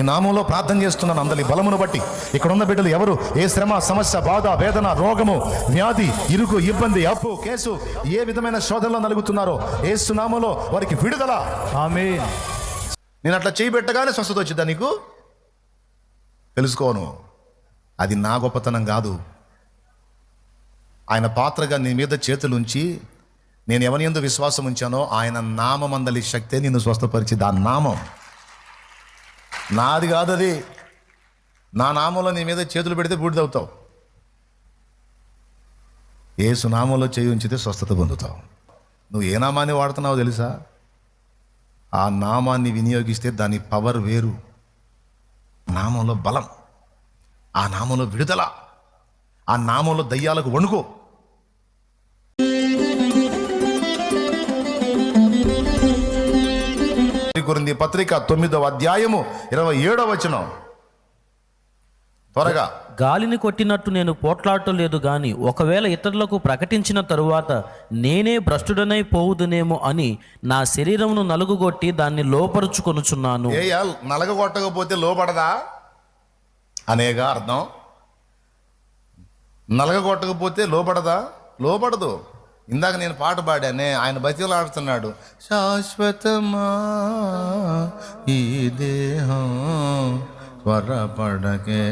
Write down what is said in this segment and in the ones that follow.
నామంలో ప్రార్థన చేస్తున్నాను. అందరి బలమును బట్టి ఇక్కడ ఉన్న బిడ్డలు ఎవరు ఏ శ్రమ, సమస్య, బాధ, వేదన, రోగము, వ్యాధి, ఇరుకు, ఇబ్బంది, అప్పు, కేసు, ఏ విధమైన శోధనలో నలుగుతున్నారో యేసు నామంలో వారికి విడుదల. ఆమేన్. నేను అట్లా చేయబెట్టగానే స్వస్థత వచ్చిద్దా నీకు? తెలుసుకోను. అది నా గొప్పతనం కాదు. ఆయన పాత్రగా నీ మీద చేతులుంచి నేను ఎవరి యందు విశ్వాసం ఉంచానో ఆయన నామమందలి శక్తే నిన్ను స్వస్థపరిచి, దాని నామం నాది కాదు. అది నా నామంలో నీ మీద చేతులు పెడితే బూడిదవుతావు. యేసు నామంలో చేయి ఉంచితే స్వస్థత పొందుతావు. నువ్వు ఏ నామాన్ని వాడుతున్నావో తెలుసా? ఆ నామాన్ని వినియోగిస్తే దాని పవర్ వేరు. నామంలో బలం, ఆ నామంలో విడుదల, ఆ నామంలో దయ్యాలకు వణుకు. కొరింథీ పత్రిక 9వ అధ్యాయము 27వ వచనం. త్వరగా. గాలిని కొట్టినట్టు నేను పోట్లాడలేదు గాని ఒకవేళ ఇతరులకు ప్రకటించిన తరువాత నేనే భ్రష్టుడనై పోవుదునేమో అని నా శరీరమును నలుగుగొట్టి దాన్ని లోపరుచుకొనుచున్నాను. నలగగొట్టకపోతే లోపడదా అనేగా అర్థం. నలగగొట్టకపోతే లోపడదా? లోపడదు. ఇందాక నేను పాట పాడానే, ఆయన బతిలాడుతున్నాడు. శాశ్వతమా ఈ దేహం త్వరపడకే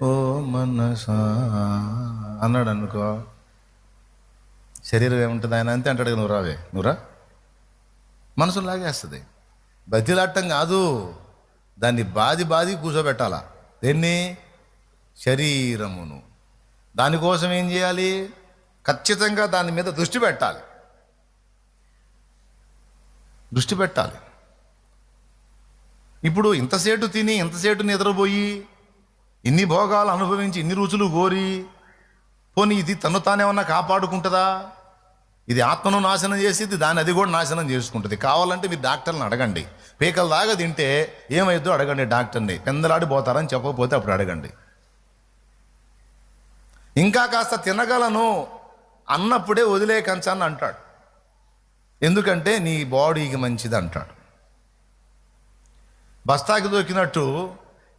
ఓ మనసా అన్నాడు అనుకో. శరీరం ఏముంటుంది? ఆయన అంతే అంటాడు. నువ్వు రావే, నువ్వురా. మనసు లాగేస్తుంది. బతిలాడటం కాదు, దాన్ని బాది కూర్చోబెట్టాలా. దేన్ని? శరీరమును. దానికోసం ఏం చేయాలి? ఖచ్చితంగా దాని మీద దృష్టి పెట్టాలి. ఇప్పుడు ఇంతసేటు తిని ఇంతసేటు నిద్రపోయి ఇన్ని భోగాలు అనుభవించి ఇన్ని రుచులు కోరి పోనీ ఇది తను తానేమన్నా కాపాడుకుంటుందా? ఇది ఆత్మను నాశనం చేసేది, దాన్ని అది కూడా నాశనం చేసుకుంటుంది. కావాలంటే మీరు డాక్టర్ని అడగండి. పీకల దాకా తింటే ఏమైద్దో అడగండి డాక్టర్ని. పెందలాడిపోతారని చెప్పకపోతే అప్పుడు అడగండి. ఇంకా కాస్త తినగలను అన్నప్పుడే వదిలే కంచాన్ని అంటాడు. ఎందుకంటే నీ బాడీకి మంచిది అంటాడు. బస్తాకి దొరికినట్టు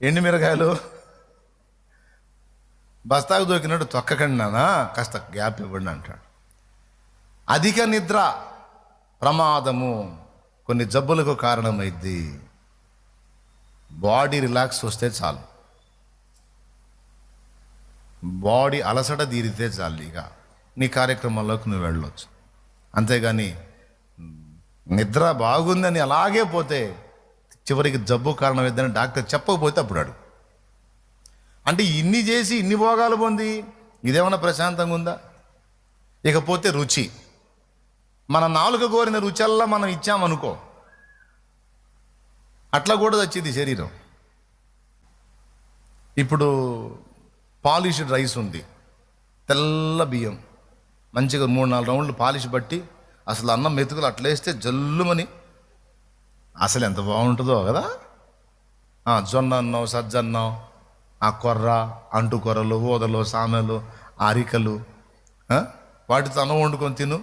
ఎండుమిరకాయలు బస్తాకు దొరికినట్టు తొక్కకండి నానా, కాస్త గ్యాప్ ఇవ్వండి అంటాడు. అధిక నిద్ర ప్రమాదము, కొన్ని జబ్బులకు కారణమైద్ది. బాడీ రిలాక్స్ వస్తే చాలు, బాడీ అలసట తీరితే చాలు, ఇక నీ కార్యక్రమాల్లోకి నువ్వు వెళ్ళొచ్చు. అంతేగాని నిద్ర బాగుందని అలాగే పోతే చివరికి జబ్బు కారణం ఏదని డాక్టర్ చెప్పకపోతే అప్పుడు అడుగు. అంటే ఇన్ని చేసి ఇన్ని భోగాలు పొంది ఇదేమన్నా ప్రశాంతంగా ఉందా? ఇకపోతే రుచి. మన నాలుక కోరిన రుచల్లా మనం ఇచ్చామనుకో, అట్లా కూడా వచ్చింది శరీరం. ఇప్పుడు పాలిష్డ్ రైస్ ఉంది, తెల్ల బియ్యం, మంచిగా 3-4 రౌండ్లు పాలిష్ బట్టి అసలు అన్నం మెతుకులు అట్లేస్తే జల్లుమని అసలు ఎంత బాగుంటుందో కదా. జొన్న అన్నం, సజ్జన్నం, ఆ కొర్ర, అంటు కొర్రలు, ఊదలు, సామెలు, అరికలు, వాటితో అన్నం వండుకొని తిను,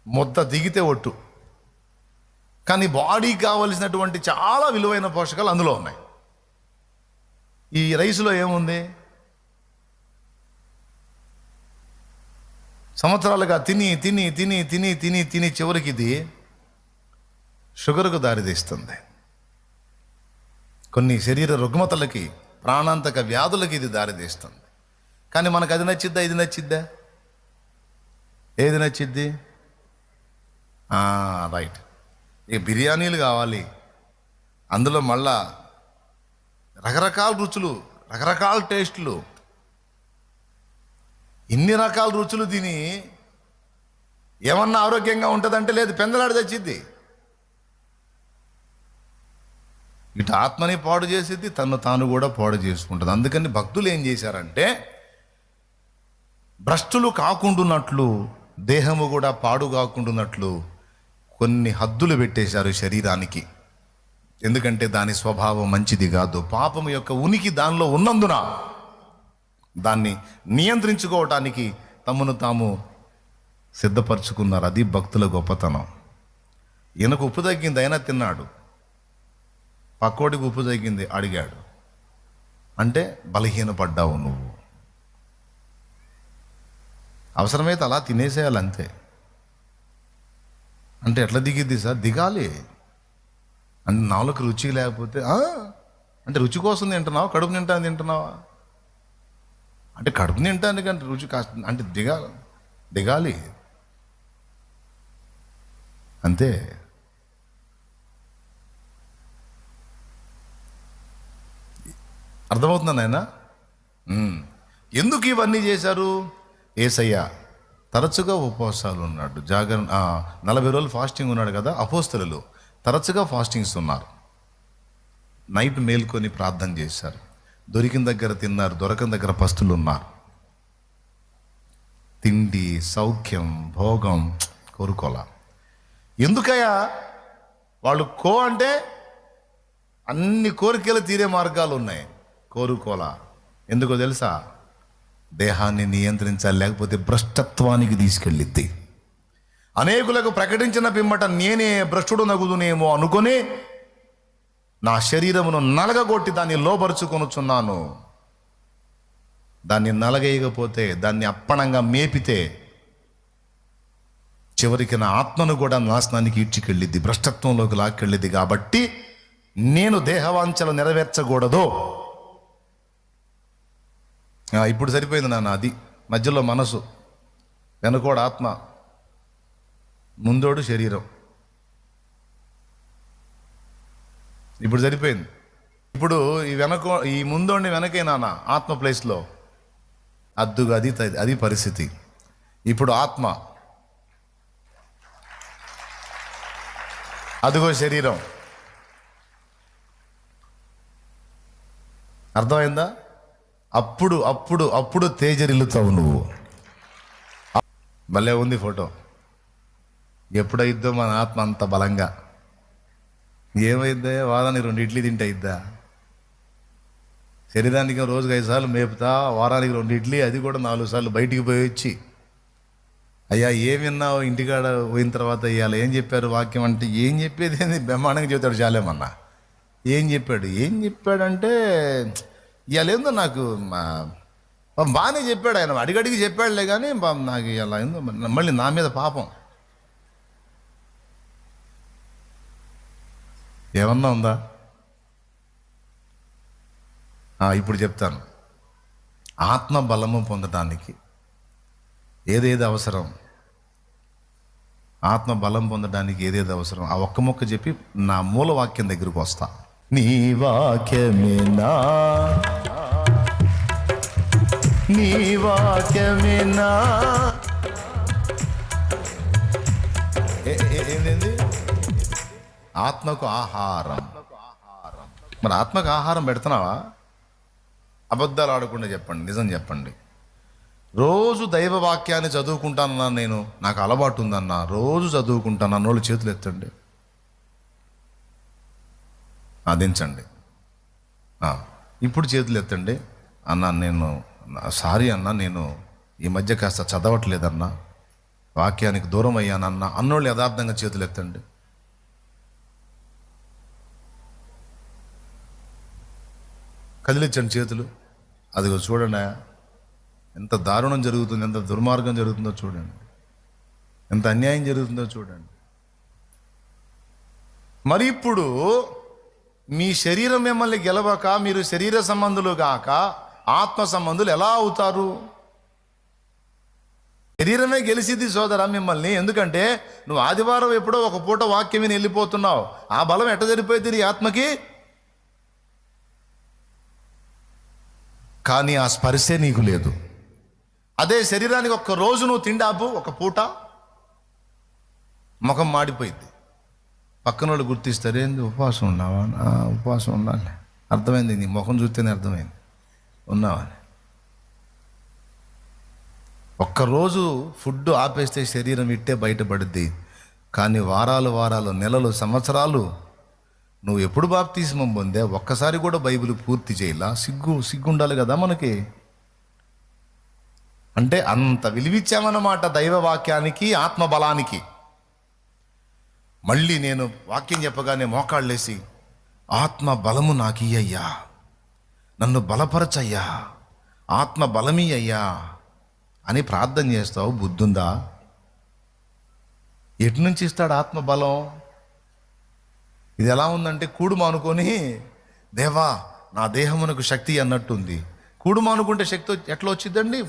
ముద్ద దిగితే ఒట్టు. కానీ బాడీకి కావలసినటువంటి చాలా విలువైన పోషకాలు అందులో ఉన్నాయి. ఈ రైసులో ఏముంది? సంవత్సరాలుగా తిని తిని తిని తిని తిని తిని చివరికి ఇది షుగర్కు దారితీస్తుంది. కొన్ని శరీర రుగ్మతలకి, ప్రాణాంతక వ్యాధులకి ఇది దారితీస్తుంది. కానీ మనకు అది నచ్చిద్దా? ఇది నచ్చిద్దా? ఏది నచ్చిద్ది? రైట్. ఇక బిర్యానీలు కావాలి, అందులో మళ్ళా రకరకాల రుచులు, రకరకాల టేస్టులు. ఇన్ని రకాల రుచులు తిని ఏమన్నా ఆరోగ్యంగా ఉంటుందంటే లేదు, పెందలాడి తెచ్చిద్ది. ఇటు ఆత్మని పాడు చేసిద్ది, తను తాను కూడా పాడు చేసుకుంటుంది. అందుకని భక్తులు ఏం చేశారంటే, భ్రష్టులు కాకుండాన్నట్లు, దేహము కూడా పాడు కాకుండాన్నట్లు కొన్ని హద్దులు పెట్టేశారు శరీరానికి. ఎందుకంటే దాని స్వభావం మంచిది కాదు. పాపము యొక్క ఉనికి దానిలో ఉన్నందున దాన్ని నియంత్రించుకోవటానికి తమను తాము సిద్ధపరచుకున్నారు. అది భక్తుల గొప్పతనం. ఈయనకు ఉప్పు తగ్గింది, అయినా తిన్నాడు. పక్కోడికి ఉప్పు తగ్గింది అడిగాడు అంటే బలహీనపడ్డావు నువ్వు. అవసరమైతే అలా తినేసేయాలి అంతే. అంటే ఎట్లా దిగిద్ది సార్? దిగాలి. అంటే నాలుగు రుచి లేకపోతే అంటే రుచి కోసం తింటున్నావా, కడుపు నింటాను తింటున్నావా? అంటే కడుపు నింటానికి అంటే రుచి కాస్త అంటే దిగాలి అంతే. అర్థమవుతుందా నాయన? ఎందుకు ఇవన్నీ చేశారు? యేసయ్య తరచుగా ఉపవాసాలు ఉన్నాడు, 40 రోజులు ఫాస్టింగ్ ఉన్నాడు కదా. అపోస్తలులు తరచుగా ఫాస్టింగ్స్ ఉన్నారు. నైట్ మేల్కొని ప్రార్థన చేశారు. దొరికిన దగ్గర తిన్నారు, దొరకని దగ్గర పస్తులు ఉన్నారు. తిండి, సౌఖ్యం, భోగం కోరుకోలా. ఎందుకయ్యా? వాళ్ళు అంటే అన్ని కోరికలు తీరే మార్గాలు ఉన్నాయి, కోరుకోలా. ఎందుకో తెలుసా? దేహాన్ని నియంత్రించాలి, లేకపోతే భ్రష్టత్వానికి తీసుకెళ్ళిద్ది. అనేకులకు ప్రకటించిన పిమ్మట నేనే భ్రష్టుడు నగుదునేమో అనుకొని నా శరీరమును నలగగొట్టి దాన్ని లోబరుచుకొనుచున్నాను. దాన్ని నలగేయకపోతే, దాన్ని అప్పణంగా మేపితే చివరికి నా ఆత్మను కూడా నాశనానికి ఈడ్చికెళ్ళిద్ది, భ్రష్టత్వంలోకి లాక్కెళ్ళిద్ది. కాబట్టి నేను దేహవాంఛలు నెరవేర్చకూడదు. ఇప్పుడు సరిపోయింది నాన్న. అది మధ్యలో మనసు, వెనుకోడు ఆత్మ, ముందోడు శరీరం. ఇప్పుడు సరిపోయింది. ఇప్పుడు ఈ ముందోడిని వెనకే నాన్న ఆత్మ ప్లేస్లో అద్దుగా అది పరిస్థితి. ఇప్పుడు ఆత్మ, అదిగో శరీరం. అర్థమైందా? అప్పుడు అప్పుడు అప్పుడు తేజరిల్లుతావు నువ్వు. భలే ఉంది ఫోటో. ఎప్పుడైద్దో మన ఆత్మ అంత బలంగా ఏమైద్దా? వారానికి 2 ఇడ్లీ తింటే అయిద్దా? శరీరానికి రోజుకి 5 సార్లు మేపుతా, వారానికి 2 ఇడ్లీ, అది కూడా 4 సార్లు బయటికి పోయి వచ్చి, అయ్యా ఏం విన్నావు ఇంటికాడ పోయిన తర్వాత, ఇవాళ ఏం చెప్పారు వాక్యం అంటే, ఏం చెప్పేది ఏంది బ్రహ్మాండంగా చెబుతాడు చాలేమన్నా. ఏం చెప్పాడంటే ఇవాళ ఏందో నాకు బాగానే చెప్పాడు ఆయన, అడిగడిగి చెప్పాడులే, కానీ నాకు ఇలా ఏందో మళ్ళీ నా మీద పాపం ఏమన్నా ఉందా? ఇప్పుడు చెప్తాను. ఆత్మ బలము పొందడానికి ఏదేది అవసరం, ఆత్మ బలం పొందడానికి ఏదేది అవసరం, ఆ ఒక్క మొక్క చెప్పి నా మూల వాక్యం దగ్గరకు వస్తా. నీ వాక్యమేనా, నీ వాక్యమేనా. ఏంది? ఆత్మకు ఆహారం. మరి ఆత్మకు ఆహారం పెడుతున్నావా? అబద్ధాలు ఆడకుండా చెప్పండి, నిజం చెప్పండి. రోజు దైవ వాక్యాన్ని చదువుకుంటానన్నా, నేను నాకు అలవాటు ఉందన్నా, రోజు చదువుకుంటాను అన్నోళ్ళు చేతులు ఎత్తండి, దించండి. ఇప్పుడు చేతులు ఎత్తండి. అన్నా నేను సారీ అన్నా, నేను ఈ మధ్య కాస్త చదవట్లేదన్నా, వాక్యానికి దూరం అయ్యానన్నా అన్నోళ్ళు యథార్థంగా చేతులు ఎత్తండి. కదిలించండి చేతులు. అదిగో చూడండి, ఎంత దారుణం జరుగుతుంది, ఎంత దుర్మార్గం జరుగుతుందో చూడండి, ఎంత అన్యాయం జరుగుతుందో చూడండి. మరి ఇప్పుడు మీ శరీరం మిమ్మల్ని గెలవక, మీరు శరీర సంబంధులు కాక ఆత్మ సంబంధులు ఎలా అవుతారు? శరీరమే గెలిచిద్ది సోదరా మిమ్మల్ని. ఎందుకంటే నువ్వు ఆదివారం ఎప్పుడో ఒక పూట వాక్యం విని వెళ్ళిపోతున్నావు. ఆ బలం ఎట్ట సరిపోయింది ఈ ఆత్మకి? కానీ ఆ స్పర్శే నీకు లేదు. అదే శరీరానికి ఒక్క రోజు నువ్వు తిండాపు, ఒక పూట ముఖం మాడిపోయింది. పక్కన వాళ్ళు గుర్తిస్తారు, ఏంది ఉపవాసం ఉన్నావా? ఉపవాసం ఉండాలి. అర్థమైంది, నీ ముఖం చూస్తేనే అర్థమైంది ఉన్నావని. ఒక్కరోజు ఫుడ్ ఆపేస్తే శరీరం ఇట్టే బయటపడుద్ది. కానీ వారాలు, నెలలు, సంవత్సరాలు నువ్వు ఎప్పుడు బాప్తిస్మం పొందే, ఒక్కసారి కూడా బైబిల్ పూర్తి చేయాల. సిగ్గుండాలి కదా మనకి. అంటే అంత విలువిచ్చామన్నమాట దైవ వాక్యానికి, ఆత్మ బలానికి. మళ్ళీ నేను వాక్యం చెప్పగానే మోకాళ్ళేసి ఆత్మ బలము నాకియ్యయ్యా, నన్ను బలపరచయ్యా, ఆత్మ బలమీ అయ్యా అని ప్రార్థన చేస్తావు. బుద్ధుందా? ఎటు నుంచి ఇస్తాడు ఆత్మ బలం? ఇది ఎలా ఉందంటే కూడు మానుకొని దేవా నా దేహమునకు శక్తి అన్నట్టుంది. కూడు మానుకుంటే శక్తి ఎట్లా వచ్చిందండి?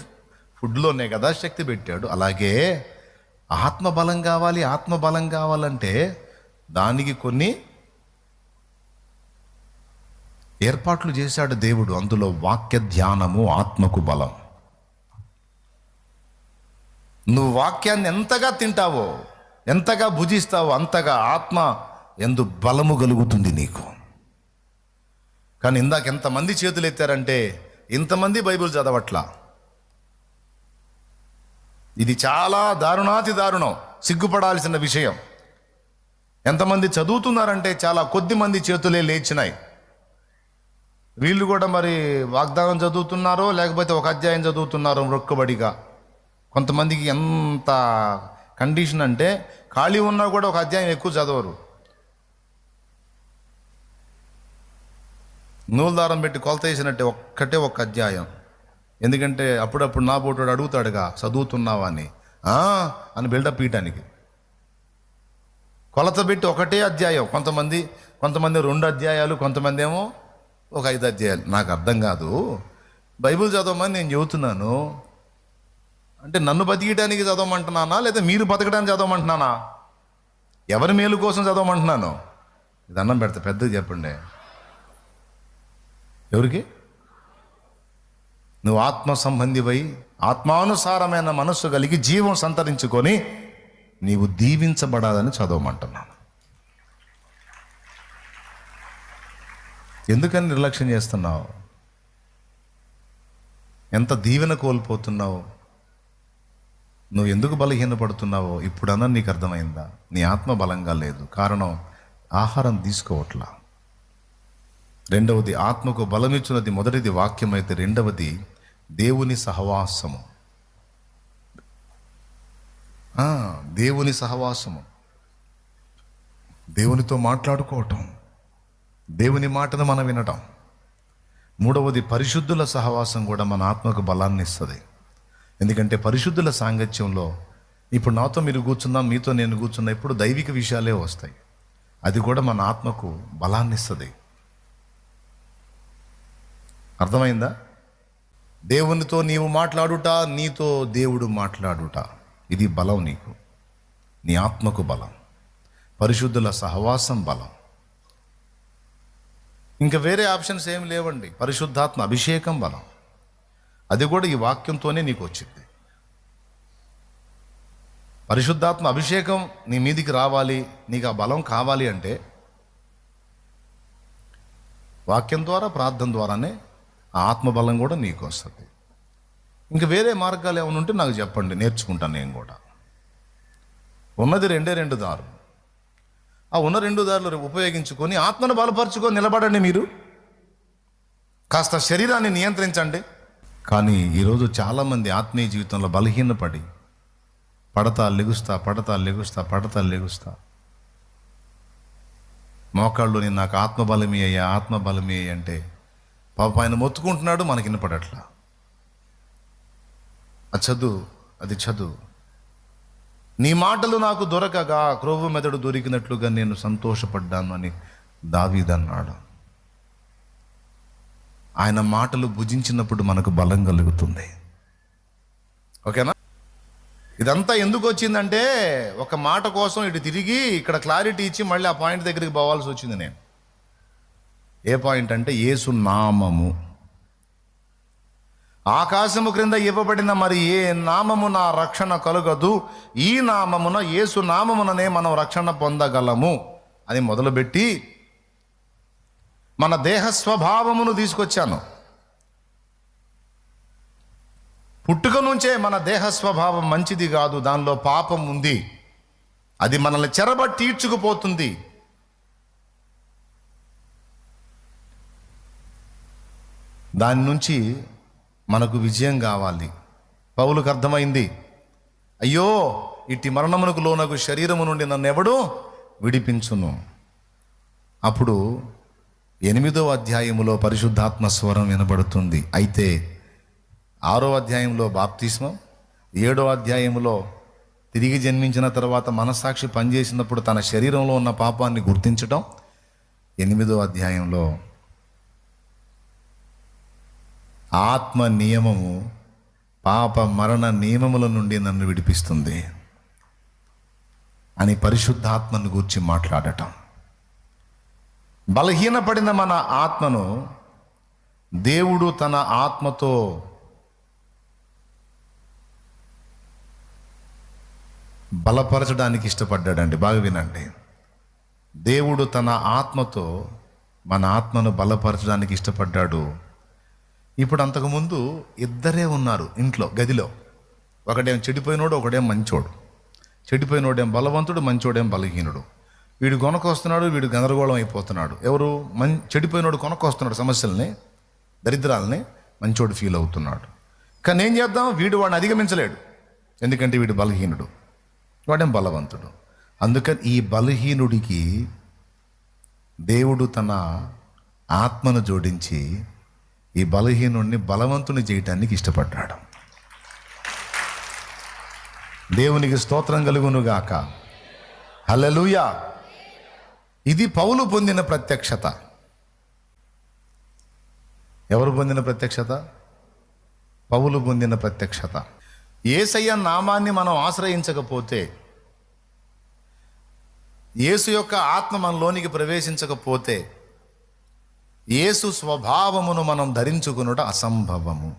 ఫుడ్లోనే కదా శక్తి పెట్టాడు. అలాగే ఆత్మ బలం కావాలి. ఆత్మ బలం కావాలంటే దానికి కొన్ని ఏర్పాట్లు చేశాడు దేవుడు. అందులో వాక్య ధ్యానము ఆత్మకు బలం. నువ్వు వాక్యాన్ని ఎంతగా తింటావో, ఎంతగా భుజిస్తావో అంతగా ఆత్మ ఎందు బలము కలుగుతుంది నీకు. కానీ ఇందాక ఎంతమంది చేతులు ఎత్తారంటే ఇంతమంది బైబిల్ చదవట్లా. ఇది చాలా దారుణాతి దారుణం, సిగ్గుపడాల్సిన విషయం. ఎంతమంది చదువుతున్నారంటే చాలా కొద్ది మంది చేతులే లేచినాయి. వీళ్ళు కూడా మరి వాగ్దానం చదువుతున్నారో లేకపోతే ఒక అధ్యాయం చదువుతున్నారో మొక్కుబడిగా. కొంతమందికి ఎంత కండిషన్ అంటే ఖాళీ ఉన్నా కూడా ఒక అధ్యాయం ఎక్కువ చదవరు. నూలు దారం పెట్టి కొలత వేసినట్టే ఒక్క అధ్యాయం. ఎందుకంటే అప్పుడప్పుడు నా పోటాడు అడుగుతాడుగా చదువుతున్నావా అని బిల్డప్ ఇయటానికి కొలత పెట్టి ఒకటే అధ్యాయం. కొంతమంది 2 అధ్యాయాలు, కొంతమంది ఏమో ఒక 5 అధ్యాయాలు. నాకు అర్థం కాదు. బైబిల్ చదవమని నేను చెబుతున్నాను అంటే నన్ను బతికడానికి చదవమంటున్నానా లేదా మీరు బతకడానికి చదవమంటున్నానా? ఎవరి మేలు కోసం చదవమంటున్నాను? ఇది అన్నం పెడతా పెద్దది చెప్పండి. ఎవరికి? నువ్వు ఆత్మ సంబంధివై ఆత్మానుసారమైన మనస్సు కలిగి జీవం సంతరించుకొని నీవు దీవించబడాలని చదవమంటున్నాను. ఎందుకని నిర్లక్ష్యం చేస్తున్నావు? ఎంత దీవెన కోల్పోతున్నావు? నువ్వు ఎందుకు బలహీనపడుతున్నావో ఇప్పుడన్నా నీకు అర్థమైందా? నీ ఆత్మ బలంగా లేదు. కారణం ఆహారం తీసుకోవట్లా. రెండవది ఆత్మకు బలమిచ్చున్నది మొదటిది వాక్యం అయితే రెండవది దేవుని సహవాసము. దేవుని సహవాసము, దేవునితో మాట్లాడుకోవటం, దేవుని మాటను మనం వినటం. మూడవది పరిశుద్ధుల సహవాసం కూడా మన ఆత్మకు బలాన్ని ఇస్తుంది. ఎందుకంటే పరిశుద్ధుల సాంగత్యంలో ఇప్పుడు నాతో మీరు కూర్చున్నా, మీతో నేను కూర్చున్నా, ఇప్పుడు దైవిక విషయాలే వస్తాయి. అది కూడా మన ఆత్మకు బలాన్ని ఇస్తుంది. అర్థమైందా? దేవునితో నీవు మాట్లాడుట, నీతో దేవుడు మాట్లాడుట, ఇది బలం. నీకు నీ ఆత్మకు బలం. పరిశుద్ధుల సహవాసం బలం. ఇంకా వేరే ఆప్షన్స్ ఏం లేవండి. పరిశుద్ధాత్మ అభిషేకం బలం. అది కూడా ఈ వాక్యంతోనే నీకు వచ్చింది. పరిశుద్ధాత్మ అభిషేకం నీ మీదికి రావాలి, నీకు ఆ బలం కావాలి అంటే వాక్యం ద్వారా, ప్రార్థన ద్వారానే ఆ ఆత్మబలం కూడా నీకు వస్తుంది. ఇంక వేరే మార్గాలు ఏమైనా ఉంటే నాకు చెప్పండి, నేర్చుకుంటాను నేను కూడా. ఉన్నది 2 దారులు. ఆ ఉన్న 2 దారులు ఉపయోగించుకొని ఆత్మను బలపరుచుకొని నిలబడండి. మీరు కాస్త శరీరాన్ని నియంత్రించండి. కానీ ఈరోజు చాలామంది ఆత్మీయ జీవితంలో బలహీనపడి పడతా లెగుస్తా మోకాళ్ళుని నాకు ఆత్మబలమే అయ్యా, ఆత్మబలమే అంటే పాప ఆయన మొత్తుకుంటున్నాడు, మనకి వినపడట్లా. అది చదువు. నీ మాటలు నాకు దొరకగా క్రొవ్వు మెదడు దొరికినట్లుగా నేను సంతోషపడ్డాను అని దావీదన్నాడు. ఆయన మాటలు భుజించినప్పుడు మనకు బలం కలుగుతుంది. ఓకేనా? ఇదంతా ఎందుకు వచ్చిందంటే ఒక మాట కోసం ఇటు తిరిగి ఇక్కడ క్లారిటీ ఇచ్చి మళ్ళీ ఆ పాయింట్ దగ్గరికి పోవాల్సి వచ్చింది నేను. ఏ పాయింట్ అంటే యేసు నామము. ఆకాశము క్రింద ఇవ్వబడిన మరి ఏ నామమున రక్షణ కలుగదు, ఈ నామమున యేసు నామముననే మనం రక్షణ పొందగలము అని మొదలుపెట్టి మన దేహ స్వభావమును తీసుకొచ్చాను. పుట్టుక నుంచే మన దేహ స్వభావం మంచిది కాదు, దానిలో పాపం ఉంది. అది మనల్ని చెరబట్టి ఈడ్చుకుపోతుంది. దాని నుంచి మనకు విజయం కావాలి. పౌలుకు అర్థమైంది, అయ్యో ఇట్టి మరణమునకు లోనకు శరీరము నుండి నన్ను ఎవడు విడిపించును. అప్పుడు 8వ అధ్యాయములో పరిశుద్ధాత్మ స్వరం వినబడుతుంది. అయితే 6వ అధ్యాయంలో బాప్తిస్మం, 7వ అధ్యాయంలో తిరిగి జన్మించిన తర్వాత మనస్సాక్షి పనిచేసినప్పుడు తన శరీరంలో ఉన్న పాపాన్ని గుర్తించటం, 8వ అధ్యాయంలో ఆత్మ నియమము పాప మరణ నియమముల నుండి నన్ను విడిపిస్తుంది అని పరిశుద్ధాత్మను గూర్చి మాట్లాడటం. బలహీనపడిన మన ఆత్మను దేవుడు తన ఆత్మతో బలపరచడానికి ఇష్టపడ్డాడండి. బాగా వినండి. దేవుడు తన ఆత్మతో మన ఆత్మను బలపరచడానికి ఇష్టపడ్డాడు. ఇప్పుడు అంతకుముందు ఇద్దరే ఉన్నారు ఇంట్లో, గదిలో. ఒకడేం చెడిపోయినోడు, ఒకడేం మంచోడు. చెడిపోయినోడేం బలవంతుడు, మంచోడేం బలహీనుడు. వీడు కొనకొస్తున్నాడు, వీడు గందరగోళం అయిపోతున్నాడు. ఎవరు? చెడిపోయినోడు కొనకొస్తున్నాడు సమస్యల్ని, దరిద్రాలని, మంచోడు ఫీల్ అవుతున్నాడు. కానీ ఏం చేద్దాం, వీడు వాడిని అధిగమించలేడు, ఎందుకంటే వీడు బలహీనుడు, వాడేం బలవంతుడు. అందుకని ఈ బలహీనుడికి దేవుడు తన ఆత్మను జోడించి ఈ బలహీనుడిని బలవంతుని చేయటానికి ఇష్టపడ్డాడు. దేవునికి స్తోత్రం కలుగునుగాక. హల్లెలూయా. ఇది పౌలు పొందిన ప్రత్యక్షత. ఎవరు పొందిన ప్రత్యక్షత? పౌలు పొందిన ప్రత్యక్షత. యేసయ్య నామాన్ని మనం ఆశ్రయించకపోతే, యేసు యొక్క ఆత్మ మనలోనికి ప్రవేశించకపోతే, యేసు స్వభావమును మనం ధరించుకునుట అసంభవము.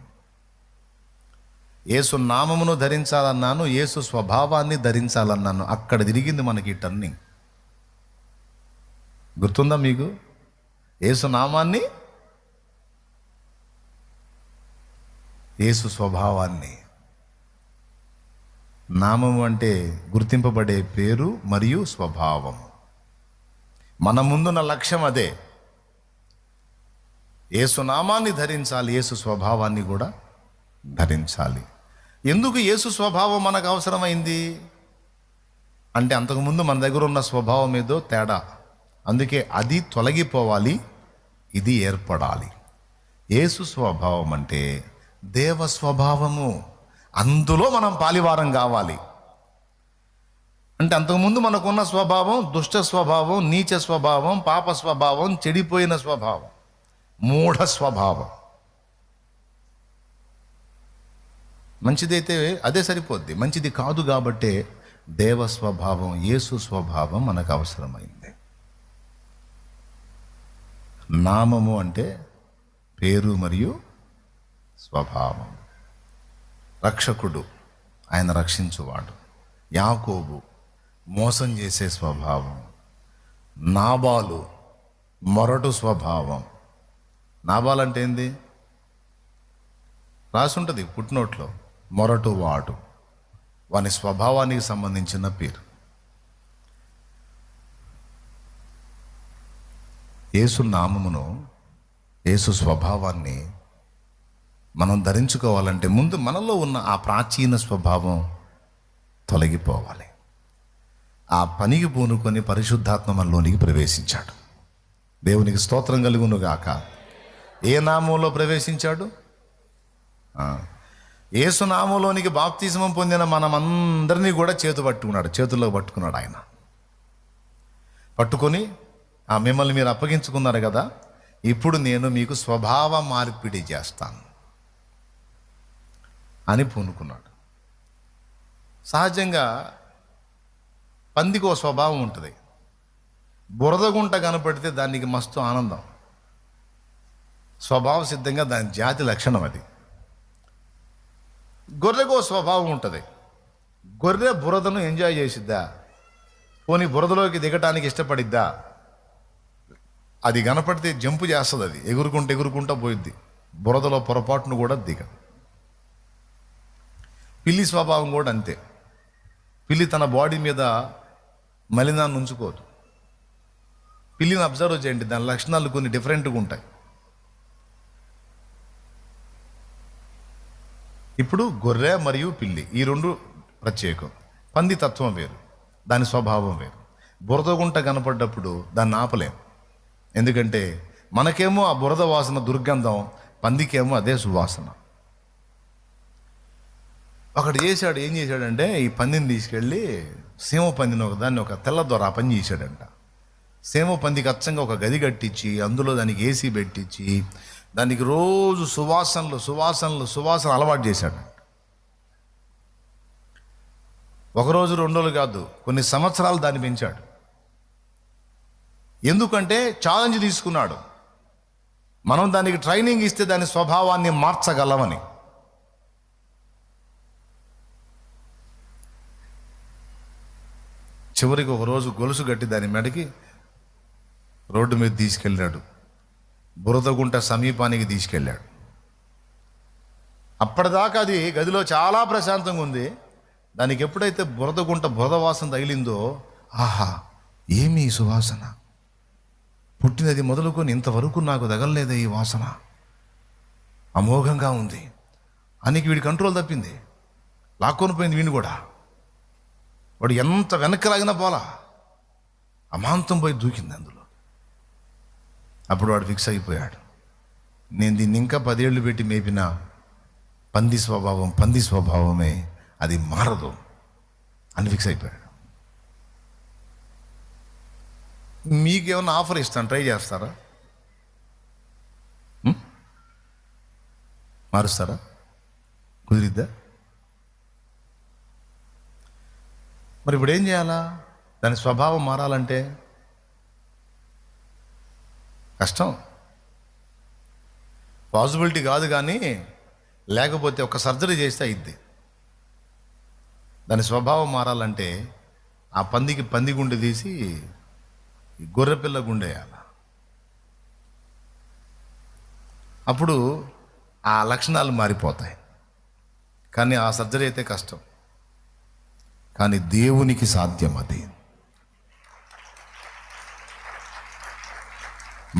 యేసు నామమును ధరించాలన్నాను, యేసు స్వభావాన్ని ధరించాలన్నాను. అక్కడ తిరిగింది మనకి టర్నింగ్. గుర్తుందా మీకు? యేసు నామాన్ని, యేసు స్వభావాన్ని. నామము అంటే గుర్తింపబడే పేరు మరియు స్వభావం. మన ముందున్న లక్ష్యం అదే. యేసు నామాన్ని ధరించాలి, యేసు స్వభావాన్ని కూడా ధరించాలి. ఎందుకు యేసు స్వభావం మనకు అవసరమైంది అంటే, అంతకుముందు మన దగ్గర ఉన్న స్వభావం ఏదో తేడా, అందుకే అది తొలగిపోవాలి, ఇది ఏర్పడాలి. యేసు స్వభావం అంటే దేవ స్వభావము, అందులో మనం పాలివారం కావాలి. అంటే అంతకుముందు మనకున్న స్వభావం దుష్ట స్వభావం, నీచ స్వభావం, పాప స్వభావం, చెడిపోయిన స్వభావం, మూఢ స్వభావం. మంచిదైతే అదే సరిపోద్ది, మంచిది కాదు. కాబట్టే దేవ స్వభావం, యేసు స్వభావం మనకు అవసరమైంది. నామము అంటే పేరు మరియు స్వభావం. రక్షకుడు, ఆయన రక్షించువాడు. యాకోబు మోసం చేసే స్వభావం. నాబాలు మొరటు స్వభావం. నాబాల్ అంటే ఏంది? రాసుంటుంది పుట్టినోట్లో, మొరటు వాడు. వాని స్వభావానికి సంబంధించిన పేరు. యేసు నామమును, యేసు స్వభావాన్ని మనం ధరించుకోవాలంటే ముందు మనలో ఉన్న ఆ ప్రాచీన స్వభావం తొలగిపోవాలి. ఆ పనికి పూనుకొని పరిశుద్ధాత్మ మనలోనికి ప్రవేశించాడు. దేవునికి స్తోత్రం కలుగునుగాక. ఏ నామంలో ప్రవేశించాడు? యేసు నామంలోనికి బాప్తిస్మం పొందిన మనమందరినీ కూడా చేతుల్లో పట్టుకున్నాడు ఆయన. పట్టుకొని, మిమ్మల్ని మీరు అప్పగించుకున్నారు కదా, ఇప్పుడు నేను మీకు స్వభావ మార్పిడి చేస్తాను అని పూనుకున్నాడు. సహజంగా పందికి ఓ స్వభావం ఉంటుంది. బురదగుంట కనపడితే దానికి మస్తు ఆనందం. స్వభావ సిద్ధంగా దాని జాతి లక్షణం అది. గొర్రెకు స్వభావం ఉంటుంది. గొర్రె బురదను ఎంజాయ్ చేసిద్దా? పోనీ బురదలోకి దిగటానికి ఇష్టపడిద్దా? అది కనపడితే జంపు చేస్తుంది. అది ఎగురుకుంటా పోయిద్ది. బురదలో పొరపాటును కూడా దిగదు. పిల్లి స్వభావం కూడా అంతే. పిల్లి తన బాడీ మీద మలినాన్ని ఉంచుకోదు. పిల్లిని అబ్జర్వ్ చేయండి, దాని లక్షణాలు కొన్ని డిఫరెంట్గా ఉంటాయి. ఇప్పుడు గొర్రె మరియు పిల్లి, ఈ రెండు ప్రత్యేకం. పంది తత్వం వేరు, దాని స్వభావం వేరు. బురదగుంట కనపడ్డప్పుడు దాన్ని ఆపలేం, ఎందుకంటే మనకేమో ఆ బురద వాసన దుర్గంధం, పందికేమో అదే సువాసన. ఒకడు చేశాడు, ఏం చేశాడంటే ఈ పందిని తీసుకెళ్ళి సీమ పందిని ఒకదాన్ని ఒక తెల్ల దొర ఆ పని చేశాడంట. సీమ పందికి అచ్చంగా ఒక గది కట్టించి అందులో దానికి ఏసీ పెట్టించి దానికి రోజు సువాసనలు అలవాటు చేశాడు. ఒకరోజు 2 రోజులు కాదు, కొన్ని సంవత్సరాలు దాన్ని పెంచాడు. ఎందుకంటే ఛాలెంజ్ తీసుకున్నాడు, మనం దానికి ట్రైనింగ్ ఇస్తే దాని స్వభావాన్ని మార్చగలమని. చివరికి ఒకరోజు గొలుసు కట్టి దాని మెడకి రోడ్డు మీద తీసుకెళ్ళాడు, బురదగుంట సమీపానికి తీసుకెళ్ళాడు. అప్పటిదాకా అది గదిలో చాలా ప్రశాంతంగా ఉంది. దానికి ఎప్పుడైతే బురద వాసన తగిలిందో, ఆహా ఏమి ఈ సువాసన, పుట్టినది మొదలుకొని ఇంతవరకు నాకు తగలలేదే ఈ వాసన, అమోఘంగా ఉంది అని వీడి కంట్రోల్ తప్పింది, లాక్కొని పోయింది వీడిని కూడా. వాడు ఎంత వెనక్కి లాగినా పోలా, అమాంతం పోయి దూకింది అందులో. అప్పుడు వాడు ఫిక్స్ అయిపోయాడు, నేను దీన్ని ఇంకా 10 ఏళ్ళు పెట్టి మేపిన పంది స్వభావమే, అది మారదు అని ఫిక్స్ అయిపోయాడు. మీకేమన్నా ఆఫర్ ఇస్తాను, ట్రై చేస్తారా? మారుస్తారా? కుదిరిద్దా? మరి ఇప్పుడు ఏం చేయాలా? దాని స్వభావం మారాలంటే కష్టం, పాసిబిలిటీ కాదు. కానీ లేకపోతే ఒక సర్జరీ చేస్తే అయింది. దాని స్వభావం మారాలంటే ఆ పందికి పంది గుండె తీసి గొర్రెపిల్ల గుండె వేయాలి. అప్పుడు ఆ లక్షణాలు మారిపోతాయి. కానీ ఆ సర్జరీ అయితే కష్టం, కానీ దేవునికి సాధ్యం. అది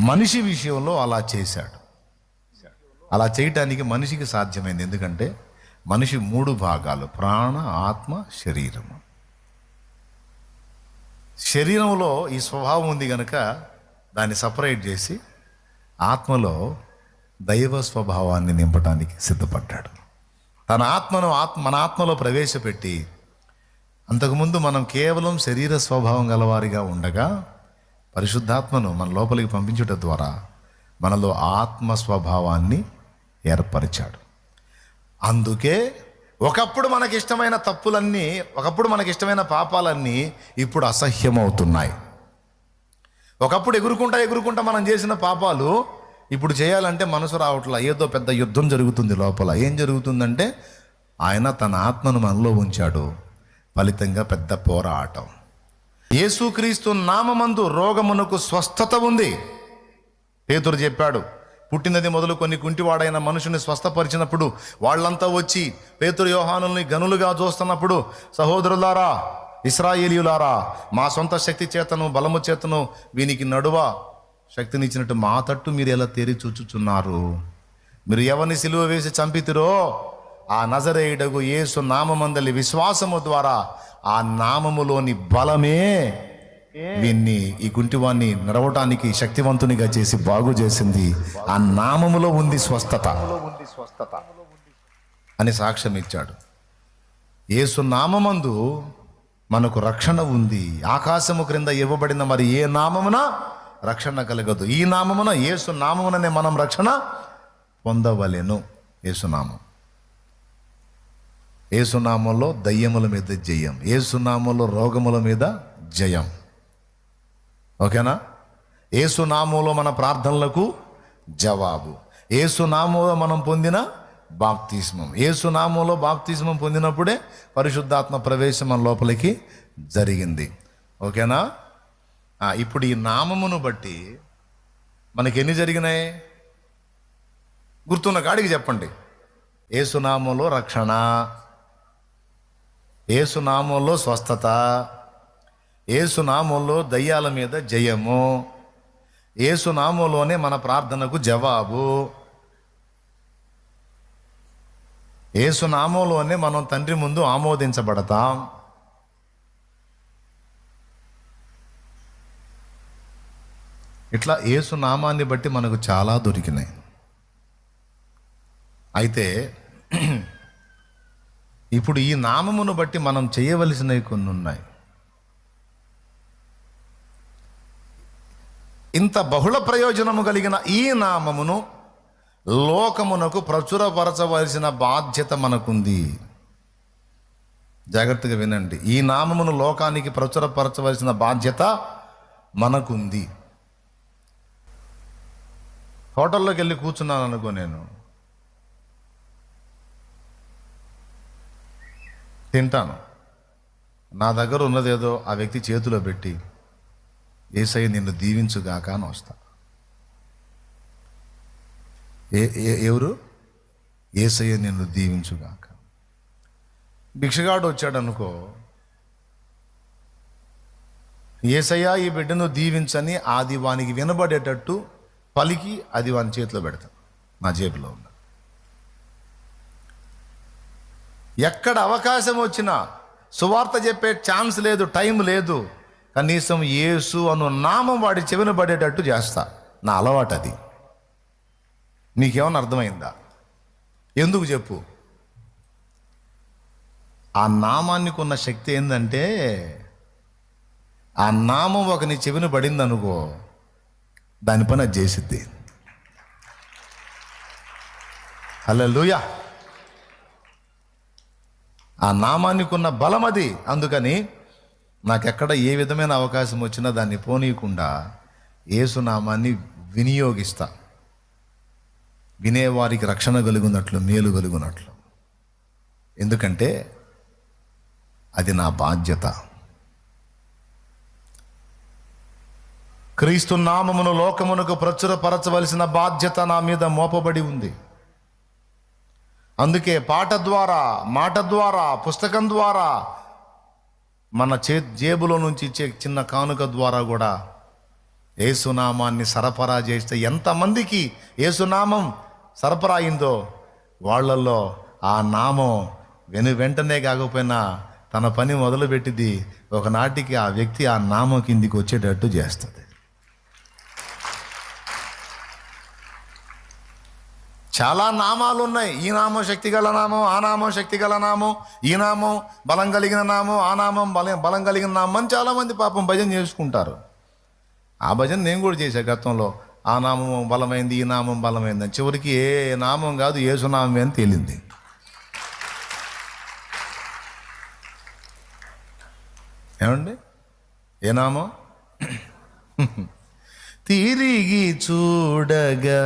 మనిషి విషయంలో అలా చేశాడు. అలా చేయటానికి మనిషికి సాధ్యమైంది. ఎందుకంటే మనిషి 3 భాగాలు, ప్రాణ, ఆత్మ, శరీరము. శరీరంలో ఈ స్వభావం ఉంది కనుక దాన్ని సపరేట్ చేసి ఆత్మలో దైవ స్వభావాన్ని నింపడానికి సిద్ధపడ్డాడు. తన ఆత్మను మన ఆత్మలో ప్రవేశపెట్టి, అంతకుముందు మనం కేవలం శరీర స్వభావం గలవారిగా ఉండగా పరిశుద్ధాత్మను మన లోపలికి పంపించుట ద్వారా మనలో ఆత్మ స్వభావాన్ని ఏర్పరిచాడు. అందుకే ఒకప్పుడు మనకిష్టమైన తప్పులన్నీ, ఒకప్పుడు మనకిష్టమైన పాపాలన్నీ ఇప్పుడు అసహ్యమవుతున్నాయి. ఒకప్పుడు ఎగురుకుంటా మనం చేసిన పాపాలు ఇప్పుడు చేయాలంటే మనసు రావట్లా. ఏదో పెద్ద యుద్ధం జరుగుతుంది లోపల. ఏం జరుగుతుందంటే ఆయన తన ఆత్మను మనలో ఉంచాడు, ఫలితంగా పెద్ద పోరాటం. యేసుక్రీస్తు నామమందు రోగమునకు స్వస్థత ఉంది. పేతురు చెప్పాడు, పుట్టినది మొదలుకొని కుంటివాడైన మనుషుని స్వస్థపరిచినప్పుడు వాళ్ళంతా వచ్చి పేతురు యోహానుల్ని గనులుగా చూస్తున్నప్పుడు, సహోదరులారా, ఇశ్రాయేలీయులారా, మా సొంత శక్తి చేతను బలము చేతను వీనికి నడువ శక్తినిచ్చినట్టు మా తట్టు మీరు ఎలా తేరి చూచుచున్నారు? మీరు ఎవరిని సిలువ వేసి చంపితిరో ఆ నజరేయుడగు యేసు నామమందలి విశ్వాసము ద్వారా ఆ నామములోని బలమే వీన్ని, ఈ కుంటివాన్ని నడవటానికి శక్తివంతునిగా చేసి బాగు చేసింది. ఆ నామములో ఉంది స్వస్థత అని సాక్ష్యం ఇచ్చాడు. యేసు నామమందు మనకు రక్షణ ఉంది. ఆకాశము క్రింద ఇవ్వబడిన మరి ఏ నామమున రక్షణ కలగదు. ఈ నామమున, యేసు నామముననే మనం రక్షణ పొందవలెను. యేసునామం, యేసునామంలో దయ్యముల మీద జయం, యేసునామంలో రోగముల మీద జయం. ఓకేనా? యేసునామంలో మన ప్రార్థనలకు జవాబు, యేసునామంలో మనం పొందిన బాప్తిస్మం, యేసునామంలో బాప్తిస్మం పొందినప్పుడే పరిశుద్ధాత్మ ప్రవేశం మన లోపలికి జరిగింది. ఓకేనా? ఇప్పుడు ఈ నామమును బట్టి మనకి ఎన్ని జరిగినాయి? గుర్తున్న కాడికి చెప్పండి. యేసునామంలో రక్షణ, యేసునామంలో స్వస్థత, యేసునామంలో దయ్యాల మీద జయము, యేసునామంలోనే మన ప్రార్థనకు జవాబు, యేసునామంలోనే మనం తండ్రి ముందు ఆమోదించబడతాం. ఇట్లా యేసు నామాన్ని బట్టి మనకు చాలా దొరికినాయి. అయితే ఇప్పుడు ఈ నామమును బట్టి మనం చేయవలసినవి కొన్ని ఉన్నాయి. ఇంత బహుళ ప్రయోజనము కలిగిన ఈ నామమును లోకమునకు ప్రచురపరచవలసిన బాధ్యత మనకుంది. జాగ్రత్తగా వినండి. ఈ నామమును లోకానికి ప్రచురపరచవలసిన బాధ్యత మనకుంది. హోటల్లోకి వెళ్ళి కూర్చున్నాను అనుకో, నేను తింటాను, నా దగ్గర ఉన్నదేదో ఆ వ్యక్తి చేతిలో పెట్టి యేసయ్య నిన్ను దీవించుగాక అని వస్తా. ఎవరు? యేసయ్య నిన్ను దీవించుగాక. భిక్షగాడు వచ్చాడు అనుకో, యేసయ్య ఈ బిడ్డను దీవించని అది వానికి వినబడేటట్టు పలికి అది వాని చేతిలో పెడతాను, నా జేబులో ఉన్న. ఎక్కడ అవకాశం వచ్చినా సువార్త చెప్పే ఛాన్స్ లేదు, టైం లేదు, కనీసం యేసు అను నామం వాడి చెవిన పడేటట్టు చేస్తా. నా అలవాటు అది. నీకేమన్నా అర్థమైందా? ఎందుకు చెప్పు? ఆ నామానికి ఉన్న శక్తి ఏంటంటే, ఆ నామం ఒకని చెవిన పడింది అనుకో, దాని పని అది చేసిద్ది. హల్లెలూయా. ఆ నామానికి ఉన్న బలం అది. అందుకని నాకెక్కడ ఏ విధమైన అవకాశం వచ్చినా దాన్ని పోనీయకుండా యేసు నామాన్ని వినియోగిస్తా. వినేవారికి రక్షణ కలుగునట్లు, మేలు కలుగునట్లు. ఎందుకంటే అది నా బాధ్యత. క్రీస్తు నామమును లోకమునకు ప్రచురపరచవలసిన బాధ్యత నా మీద మోపబడి ఉంది. అందుకే పాట ద్వారా, మాట ద్వారా, పుస్తకం ద్వారా, మన జేబులో నుంచి ఇచ్చే చిన్న కానుక ద్వారా కూడా యేసునామాన్ని సరఫరా చేస్తే ఎంతమందికి యేసునామం సరఫరా అయిందో వాళ్ళల్లో ఆ నామం వెంటనే కాకపోయినా తన పని మొదలుపెట్టింది. ఒకనాటికి ఆ వ్యక్తి ఆ నామం కిందికి వచ్చేటట్టు చేస్తుంది. చాలా నామాలు ఉన్నాయి. ఈ నామం శక్తి గల నామం, ఆ నామం శక్తి గల నామం, ఈ నామం బలం కలిగిన నామం, ఆ నామం బలం కలిగిన నామం అని చాలామంది పాపం భజన చేసుకుంటారు. ఆ భజన నేను కూడా చేశా గతంలో. ఆ నామం బలమైంది, ఈ నామం బలమైందని. చివరికి ఏ నామం కాదు, యేసునామమే అని తేలింది. ఏమండి? ఏ నామం? తిరిగి చూడగా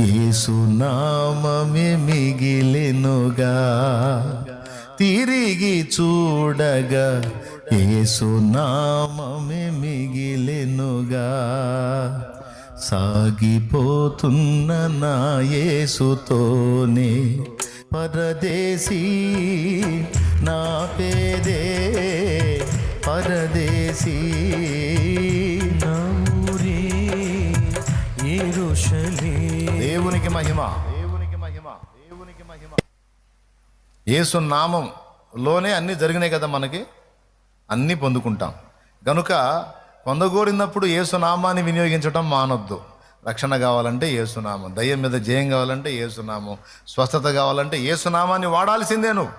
యేసునామమే మిగిలెనుగా, తిరిగి చూడగా యేసునామమే మిగిలెనుగా, సాగిపోతున్న నా యేసుతోనే పరదేశీ నా పేరే పరదేశీ దేవునికి మహిమ, దేవునికి మహిమ, దేవునికి మహిమ. యేసు నామంలోనే అన్నీ జరిగినాయి కదా, మనకి అన్నీ పొందుకుంటాం. కనుక పొందగోరినప్పుడు యేసు నామాన్ని వినియోగించడం మానొద్దు. రక్షణ కావాలంటే యేసునామం, దయ్యం మీద జయం కావాలంటే యేసునామం, స్వస్థత కావాలంటే యేసునామాన్ని వాడాల్సిందే. నువ్వు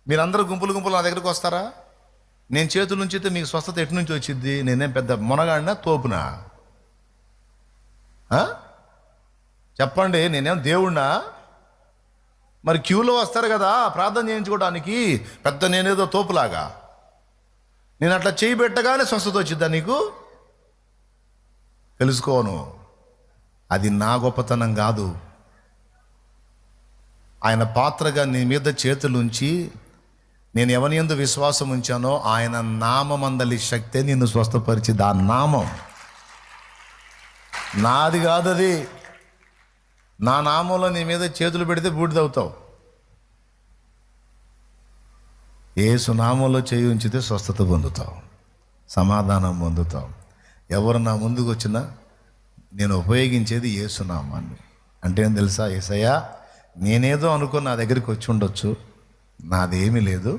మీరందరూ గుంపులు నా దగ్గరికి వస్తారా? నేను చేతుల నుంచి అయితే మీకు స్వస్థత ఎటు నుంచి వచ్చింది? నేనేం పెద్ద మునగాడినా, తోపునా? చెప్పండి, నేనేం దేవుణ్ణా? మరి క్యూలో వస్తారు కదా ప్రార్థన చేయించుకోవడానికి, పెద్ద నేనేదో తోపులాగా. నేను అట్లా చేయి పెట్టగానే స్వస్థత వచ్చిద్దా నీకు? తెలుసుకోను. అది నా గొప్పతనం కాదు. ఆయన పాత్రగా నీ మీద చేతులుంచి నేను ఎవరి యందు విశ్వాసం ఉంచానో ఆయన నామమందలి శక్తే నిన్ను స్వస్థపరిచింది. ఆ నామం నాది కాదు, అది నా నామంలో నీ మీద చేతులు పెడితే బూడిదవుతావు. యేసు నామంలో చేయి ఉంచితే స్వస్థత పొందుతావు, సమాధానం పొందుతావు. ఎవరు నా ముందుకు వచ్చినా నేను ఉపయోగించేది యేసు నామాన్ని. అంటే ఏం తెలుసా? యేసయ్యా, నేనేదో అనుకో నా దగ్గరికి వచ్చి ఉండొచ్చు, నాదేమీ లేదు.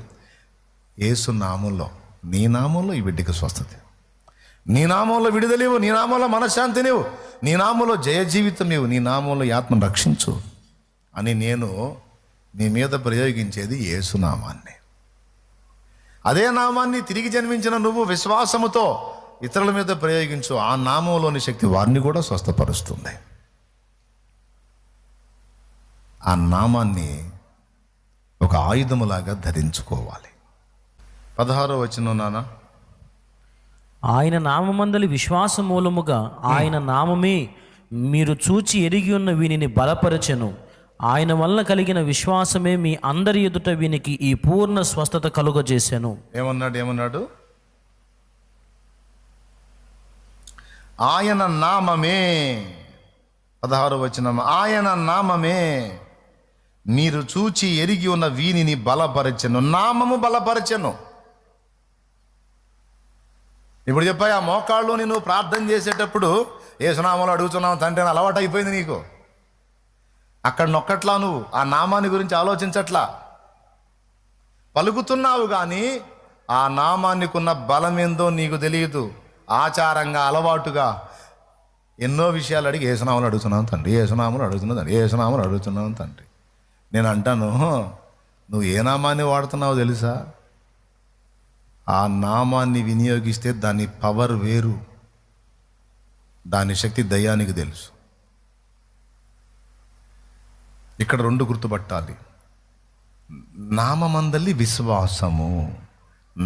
యేసు నామంలో, నీ నామంలో ఈ బిడ్డకి స్వస్థత. నీ నామంలో విడుదలేవు, నీ నామంలో మనశ్శాంతి నీవు, నీ నామంలో జయ జీవితం నీవు, నీ నామంలో ఈ ఆత్మను రక్షించు అని నేను నీ మీద ప్రయోగించేది యేసునామాన్ని. అదే నామాన్ని తిరిగి జన్మించిన నువ్వు విశ్వాసముతో ఇతరుల మీద ప్రయోగించు. ఆ నామంలోని శక్తి వారిని కూడా స్వస్థపరుస్తుంది. ఆ నామాన్ని ఒక ఆయుధములాగా ధరించుకోవాలి. 16వ వచనం నాన్న. ఆయన నామమందలి విశ్వాస మూలముగా ఆయన నామమే మీరు చూచి ఎరిగి ఉన్న వీనిని బలపరచెను. ఆయన వలన కలిగిన విశ్వాసమే మీ అందరి ఎదుట వీనికి ఈ పూర్ణ స్వస్థత కలుగజేశాను. ఏమన్నాడు? ఆయన నామమే, 16వ వచనం, ఆయన నామమే మీరు చూచి ఎరిగి ఉన్న వీనిని బలపరచెను. నామము బలపరచెను. ఇప్పుడు చెప్పాయి, ఆ మోకాళ్ళలోని నువ్వు ప్రార్థన చేసేటప్పుడు యేసునామంలో అడుగుతున్నావు తండ్రి అని అలవాటు అయిపోయింది నీకు. అక్కడ నొక్కట్లా, నువ్వు ఆ నామాన్ని గురించి ఆలోచించట్లా, పలుకుతున్నావు కానీ ఆ నామానికి ఉన్న బలం ఏందో నీకు తెలియదు. ఆచారంగా అలవాటుగా ఎన్నో విషయాలు అడిగి యేసునామంలో అడుగుతున్నాను తండ్రి, యేసునామంలో అడుగుతున్నాను తండ్రి, యేసునామంలో అడుగుతున్నాను తండ్రి. నేను అంటాను, నువ్వు ఏ నామాన్ని వాడుతున్నావో తెలుసా? ఆ నామాన్ని వినియోగిస్తే దాని పవర్ వేరు, దాని శక్తి దయ్యానికి తెలుసు. ఇక్కడ 2 గుర్తుపట్టాలి. నామమందలి విశ్వాసము,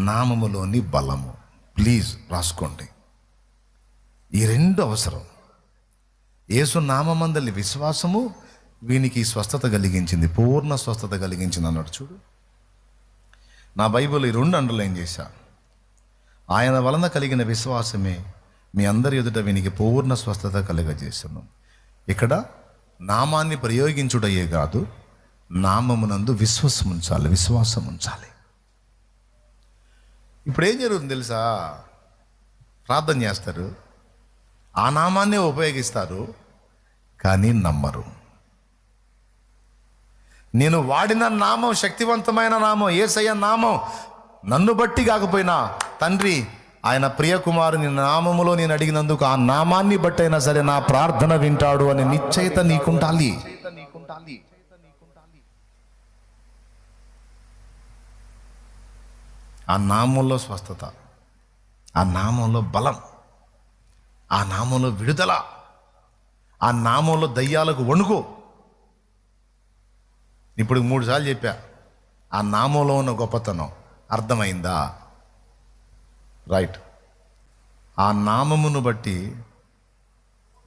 నామములోని బలము. ప్లీజ్ రాసుకోండి, ఈ 2 అవసరం. యేసు నామమందలి విశ్వాసము వీనికి స్వస్థత కలిగించింది, పూర్ణ స్వస్థత కలిగించింది అన్నాడు. చూడు, నా బైబిల్ ఈ 2 అండర్లైన్ చేశా. ఆయన వలన కలిగిన విశ్వాసమే మీ అందరి ఎదుట వీనికి పూర్ణ స్వస్థత కలుగజేశాను. ఇక్కడ నామాన్ని ప్రయోగించుటయే కాదు, నామమునందు విశ్వాసం ఉంచాలి. ఇప్పుడు ఏం జరుగుతుంది తెలుసా? ప్రార్థన చేస్తారు, ఆ నామాన్నే ఉపయోగిస్తారు, కానీ నమ్మరు. నేను వాడిన నామం శక్తివంతమైన నామం, యేసయ్య నామం. నన్ను బట్టి కాకపోయినా తండ్రి ఆయన ప్రియకుమారుని నామములో నేను అడిగినందుకు ఆ నామాన్ని బట్టి అయినా సరే నా ప్రార్థన వింటాడు అనే నిశ్చయిత నీకుండాలి. ఆ నామంలో స్వస్థత, ఆ నామంలో బలం, ఆ నామంలో విడుదల, ఆ నామంలో దయ్యాలకు వణుకు. ఇప్పుడు 3 సార్లు చెప్పా, ఆ నామంలో ఉన్న గొప్పతనం అర్థమైందా? రైట్. ఆ నామమును బట్టి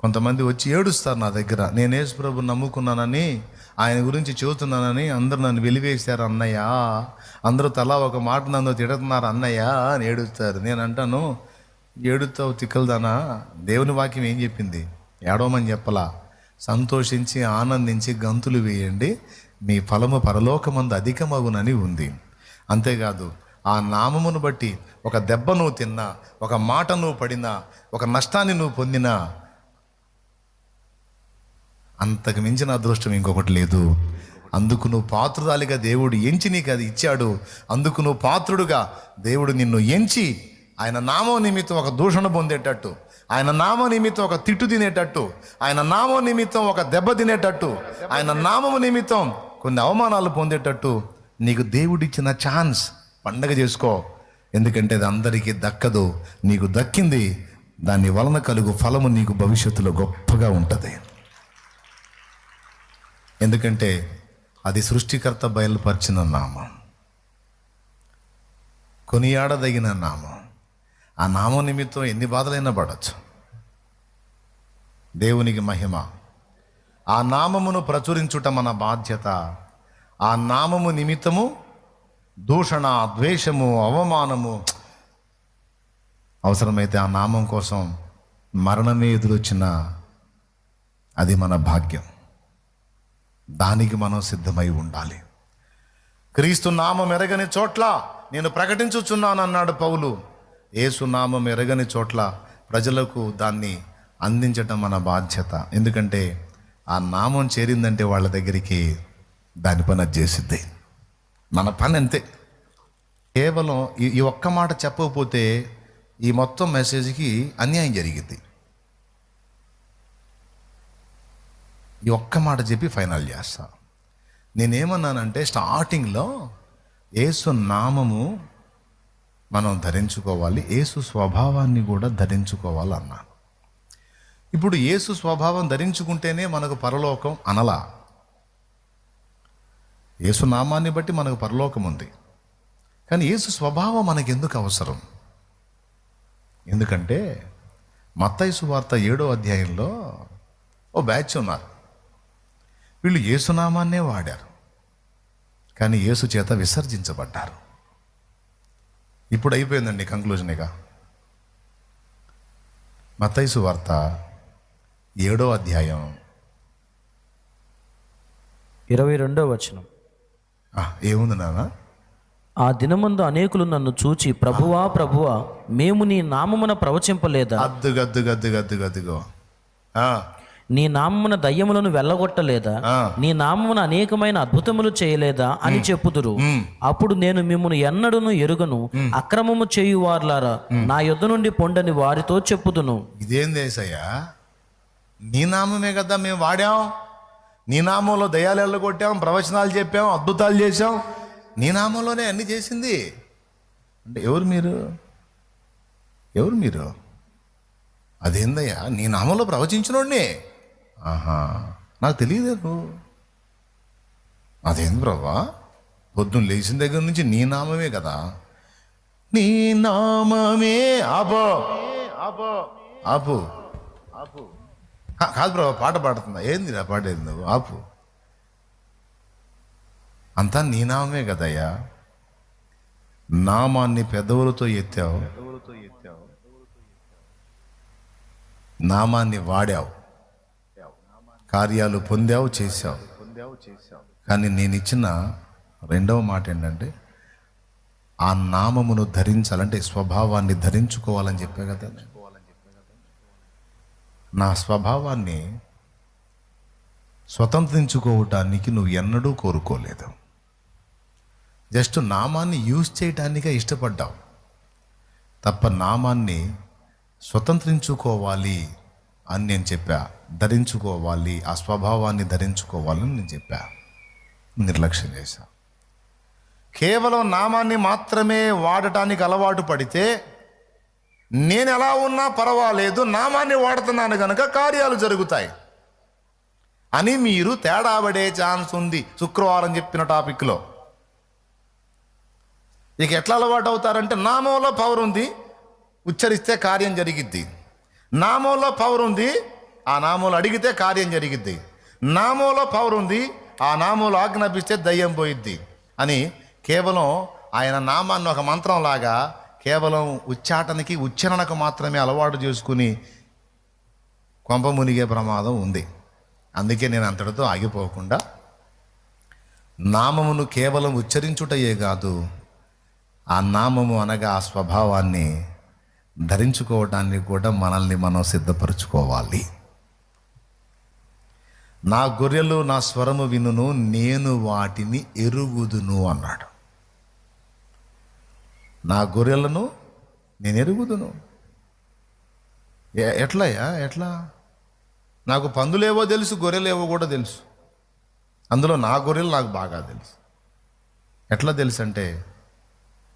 కొంతమంది వచ్చి ఏడుస్తారు నా దగ్గర, నేను యేసు ప్రభువుని నమ్ముకున్నానని, ఆయన గురించి చెబుతున్నానని అందరూ నన్ను వెలివేశారు అన్నయ్య, అందరూ తలా ఒక మాట నన్ను తిడుతున్నారు అన్నయ్య అని ఏడుస్తారు. నేను అంటాను, ఏడుతావు తిక్కలదానా, దేవుని వాక్యం ఏం చెప్పింది? ఏడవమని చెప్పలా, సంతోషించి ఆనందించి గంతులు వేయండి, మీ ఫలము పరలోకమందు అధికమగునని ఉంది. అంతేకాదు, ఆ నామమును బట్టి ఒక దెబ్బ నువ్వు తిన్నా, ఒక మాట నువ్వు పడినా, ఒక నష్టాన్ని నువ్వు పొందినా, అంతకు మించిన అదృష్టం ఇంకొకటి లేదు. అందుకు నువ్వు పాత్రురాలిగా దేవుడు ఎంచి నీకు అది ఇచ్చాడు. అందుకు నువ్వు పాత్రుడుగా దేవుడు నిన్ను ఎంచి ఆయన నామం నిమిత్తం ఒక దూషణ పొందేటట్టు, ఆయన నామం నిమిత్తం ఒక తిట్టు తినేటట్టు, ఆయన నామం నిమిత్తం ఒక దెబ్బ తినేటట్టు, ఆయన నామము నిమిత్తం కొన్ని అవమానాలు పొందేటట్టు నీకు దేవుడిచ్చిన ఛాన్స్. పండగ చేసుకో, ఎందుకంటే అది అందరికీ దక్కదు, నీకు దక్కింది. దాని వలన కలుగు ఫలము నీకు భవిష్యత్తులో గొప్పగా ఉంటుంది. ఎందుకంటే అది సృష్టికర్త బయలుపరిచిన నామం, కొనియాడదగిన నామం. ఆ నామం నిమిత్తం ఎన్ని బాధలైనా పడవచ్చు. దేవునికి మహిమ. ఆ నామమును ప్రచురించుట మన బాధ్యత. ఆ నామము నిమిత్తము దూషణ, ద్వేషము, అవమానము, అవసరమైతే ఆ నామం కోసం మరణమే ఎదురొచ్చినా అది మన భాగ్యం. దానికి మనం సిద్ధమై ఉండాలి. క్రీస్తు నామం ఎరగని చోట్ల నేను ప్రకటించుచున్నాను అన్నాడు పౌలు. యేసు నామం ఎరగని చోట్ల ప్రజలకు దాన్ని అందించటం మన బాధ్యత. ఎందుకంటే ఆ నామం చేరిందంటే వాళ్ళ దగ్గరికి దాని పని అది చేసిద్ది. మన పని అంతే. కేవలం ఈ ఒక్క మాట చెప్పకపోతే ఈ మొత్తం మెసేజ్కి అన్యాయం జరిగింది. ఈ ఒక్క మాట చెప్పి ఫైనల్ చేస్తా. నేనేమన్నానంటే స్టార్టింగ్లో యేసు నామము మనం ధరించుకోవాలి, యేసు స్వభావాన్ని కూడా ధరించుకోవాలన్నాను. ఇప్పుడు యేసు స్వభావం ధరించుకుంటేనే మనకు పరలోకం అనలా. యేసు నామాన్ని బట్టి మనకు పరలోకం ఉంది, కానీ యేసు స్వభావం మనకు ఎందుకు అవసరం? ఎందుకంటే మత్తయి సువార్త 7వ అధ్యాయంలో ఓ బ్యాచ్ ఉన్నారు. వీళ్ళు యేసునామాన్నే వాడారు, కానీ యేసు చేత విసర్జించబడ్డారు. ఇప్పుడు అయిపోయిందండి కంక్లూజన్. ఇక మత్తయి సువార్త 7వ అధ్యాయం 22వ వచనం. ఏముంది నాన్న? ఆ దినమందు అనేకులు నన్ను చూచి, ప్రభువా ప్రభువా, మేము నీ నామమున ప్రవచింపలేదా? గద్దుగో నీ నామమున దయ్యములను వెళ్ళగొట్టలేదా? నీ నామమున అనేకమైన అద్భుతములు చేయలేదా అని చెప్పుదురు. అప్పుడు నేను మిమ్మును ఎన్నడూను ఎరుగను, అక్రమము చేయువార్లారా నా యొద్ద నుండి పొండని వారితో చెప్పుదును. ఇదేం దేశయ్యా? నీ నామమే కదా మేము వాడాం, నీ నామంలో దయ్యాలు వెళ్ళగొట్టాం, ప్రవచనాలు చెప్పాం, అద్భుతాలు చేశాం, నీ నామంలోనే అన్ని చేసింది. అంటే ఎవరు మీరు? అదేందయ్యా? నీ నామంలో ప్రవచించినోడిని? నాకు తెలియదు. అదేంది ప్రభా? పొద్దున్న లేచిన దగ్గర నుంచి నీ నామమే కదా. నీ నామమే. ఆపు కాదు ప్రభా, పాట పాడుతుందా? ఏంది నా పాట? ఏంది నువ్వు? ఆపు. అంతా నీ నామమే కదయ్యా. నామాన్ని పెదవులతో ఎత్తావు, నామాన్ని వాడావు, కార్యాలు పొందావు, చేశావు. కానీ నేను ఇచ్చిన రెండవ మాట ఏంటంటే ఆ నామమును ధరించాలంటే స్వభావాన్ని ధరించుకోవాలని చెప్పా కదా. నా స్వభావాన్ని స్వతంత్రించుకోవటానికి నువ్వు ఎన్నడూ కోరుకోలేదు. జస్ట్ నామాన్ని యూజ్ చేయటానికే ఇష్టపడ్డావు తప్ప నామాన్ని స్వతంత్రించుకోవాలి అని నేను చెప్పా. ధరించుకోవాలి, ఆ స్వభావాన్ని ధరించుకోవాలని నేను చెప్పా. నిర్లక్ష్యం చేశా. కేవలం నామాన్ని మాత్రమే వాడటానికి అలవాటు పడితే నేను ఎలా ఉన్నా పర్వాలేదు, నామాన్ని వాడుతున్నాను కనుక కార్యాలు జరుగుతాయి అని మీరు తేడా పడే ఛాన్స్ ఉంది. శుక్రవారం చెప్పిన టాపిక్లో ఇక ఎట్లా అలవాటు అవుతారంటే, నామంలో పవర్ ఉంది, ఉచ్చరిస్తే కార్యం జరిగిద్ది. నామంలో పవర్ ఉంది, ఆ నామంలో అడిగితే కార్యం జరిగిద్ది. నామంలో పవర్ ఉంది, ఆ నామంలో ఆజ్ఞాపిస్తే దయ్యం పోయిద్ది అని కేవలం ఆయన నామాన్ని ఒక మంత్రంలాగా కేవలం ఉచ్చాటనకి ఉచ్చరణకు మాత్రమే అలవాటు చేసుకుని కొంప మునిగే ప్రమాదం ఉంది. అందుకే నేను అంతటితో ఆగిపోకుండా నామమును కేవలం ఉచ్చరించుటయే కాదు, ఆ నామము అనగా ఆ స్వభావాన్ని ధరించుకోవటానికి కూడా మనల్ని మనం సిద్ధపరచుకోవాలి. నా గొర్రెలు నా స్వరము వినును, నేను వాటిని ఎరుగుదును అన్నాడు. నా గొర్రెలను నేను ఎరుగుదును. ఎట్లా? నాకు పందులేవో తెలుసు, గొర్రెలేవో కూడా తెలుసు. అందులో నా గొర్రెలు నాకు బాగా తెలుసు. ఎట్లా తెలుసు అంటే,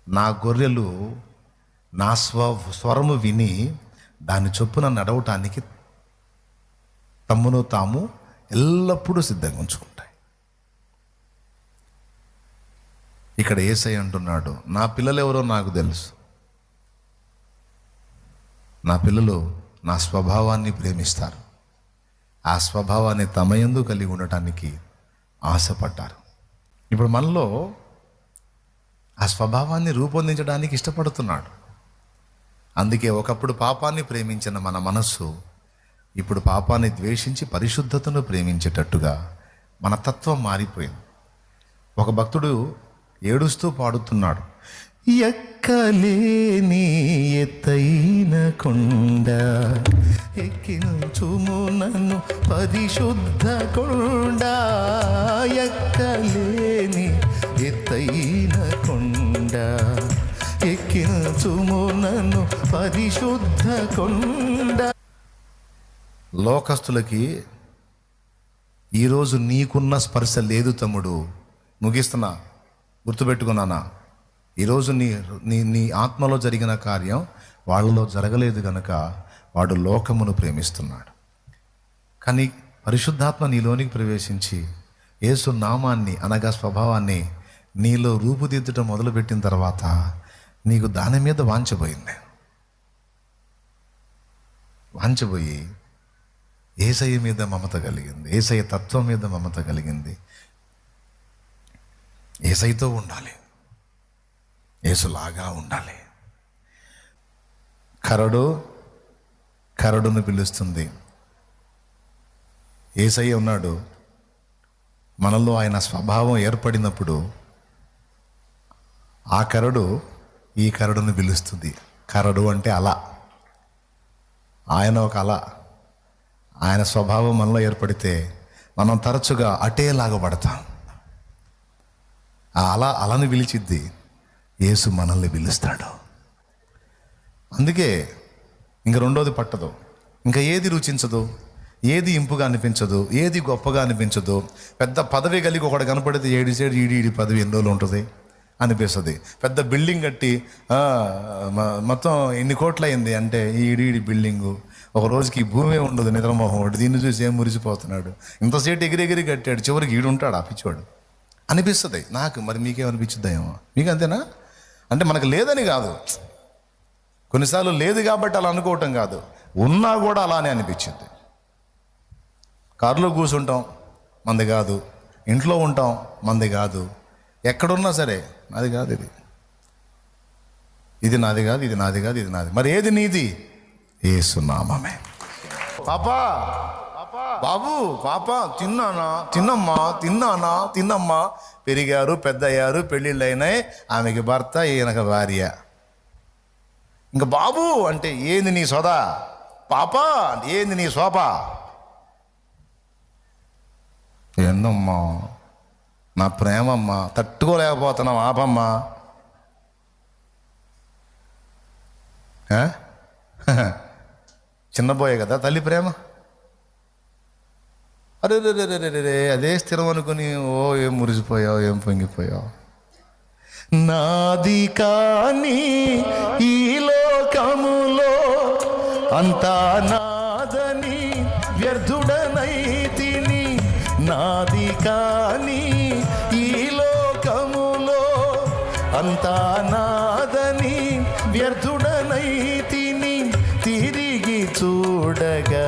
నా గొర్రెలు నా స్వరము విని దాని చొప్పున నడవటానికి తమ్మును తాము ఎల్లప్పుడూ సిద్ధంగా ఉంచుకుంటాయి. ఇక్కడ యేసయ్య అంటున్నాడు, నా పిల్లలు ఎవరో నాకు తెలుసు. నా పిల్లలు నా స్వభావాన్ని ప్రేమిస్తారు, ఆ స్వభావాన్ని తమ యందు కలిగి ఉండటానికి ఆశపడ్డారు. ఇప్పుడు మనలో ఆ స్వభావాన్ని రూపొందించడానికి ఇష్టపడుతున్నాడు. అందుకే ఒకప్పుడు పాపాన్ని ప్రేమించిన మన మనస్సు ఇప్పుడు పాపాన్ని ద్వేషించి పరిశుద్ధతను ప్రేమించేటట్టుగా మన తత్వం మారిపోయింది. ఒక భక్తుడు ఏడుస్తూ పాడుతున్నాడు, ఎక్కలేని ఎత్తైన కొండ ఎక్కించుము నన్ను పరిశుద్ధ కొండ, ఎక్కలేని ఎత్తైన కొండ ఎక్కించుము నన్ను పరిశుద్ధ కొండ. లోకస్తులకి ఈరోజు నీకున్న స్పర్శ లేదు తమ్ముడు. ముగిస్తున్నా, గుర్తుపెట్టుకున్నానా? ఈరోజు నీ నీ నీ ఆత్మలో జరిగిన కార్యం వాళ్ళలో జరగలేదు గనక వాడు లోకమును ప్రేమిస్తున్నాడు. కానీ పరిశుద్ధాత్మ నీలోనికి ప్రవేశించి యేసు నామాన్ని అనగా స్వభావాన్ని నీలో రూపుదిద్దటం మొదలుపెట్టిన తర్వాత నీకు దాని మీద వాంఛపోయింది. వాంఛపోయి యేసయ్య మీద మమత కలిగింది, యేసయ్య తత్వం మీద మమత కలిగింది. యేసయ్యతో ఉండాలి, యేసులాగా ఉండాలి. కరడును పిలుస్తుంది. యేసయ్య ఉన్నాడు, మనలో ఆయన స్వభావం ఏర్పడినప్పుడు ఆ కరడు ఈ కరడును పిలుస్తుంది. కరడు అంటే అల, ఆయన ఒక అల. ఆయన స్వభావం మనలో ఏర్పడితే మనం తరచుగా అటే లాగబడతాం. ఆ అలను పిలిచిద్ది, యేసు మనల్ని పిలుస్తాడు. అందుకే ఇంక రెండోది పట్టదు, ఇంకా ఏది రుచించదు, ఏది ఇంపుగా అనిపించదు, ఏది గొప్పగా అనిపించదు. పెద్ద పదవి కలిగి ఒకటి కనపడితే ఏడిసేడు ఈడి పదవి ఎన్ని రోజులు ఉంటుంది అనిపిస్తుంది. పెద్ద బిల్డింగ్ కట్టి మొత్తం ఎన్ని కోట్లు అయింది అంటే ఈడి బిల్డింగు, ఒక రోజుకి ఈ భూమి ఉండదు, నిద్రమోహం ఒకటి. దీన్ని చూసి ఏం మురిసిపోతున్నాడు, ఇంతసేటు ఎగిరెగిరి కట్టాడు, చివరికి ఈడుంటాడు ఆ పిచ్చివాడు అనిపిస్తుంది నాకు. మరి మీకేమనిపించుద్దామో? మీకు అంతేనా? అంటే మనకు లేదని కాదు, కొన్నిసార్లు లేదు కాబట్టి అలా అనుకోవటం కాదు, ఉన్నా కూడా అలానే అనిపించింది. కారులో కూర్చుంటాం, మంది కాదు. ఇంట్లో ఉంటాం, మంది కాదు. ఎక్కడున్నా సరే నాది కాదు, ఇది నాది కాదు, ఇది నాది కాదు, ఇది నాది. మరి ఏది నీది? యేసు నామమే. పాపా బాబు, పాప తిన్నానా? తిన్నమ్మా. పెరిగారు, పెద్దయ్యారు, పెళ్ళిళ్ళు అయినాయి. ఆమెకి భర్త, ఈయనకు భార్య. ఇంకా బాబు అంటే ఏంది నీ సోదా? పాప ఏంది నీ శోభ? ఏందమ్మా నా ప్రేమమ్మా, తట్టుకోలేకపోతున్నాం, ఆపమ్మా. చిన్నపోయే కదా తల్లి ప్రేమ. అరే అదే స్థిరం అనుకుని ఏం మురిసిపోయావు, ఏం పొంగిపోయావు. నాది కానీ ఈ లోకములో అంతా నాదని వ్యర్థుడనైతిని. నాది కానీ ఈ లోకములో అంతా నాదని వ్యర్థుడనైతిని. తిరిగి చూడగా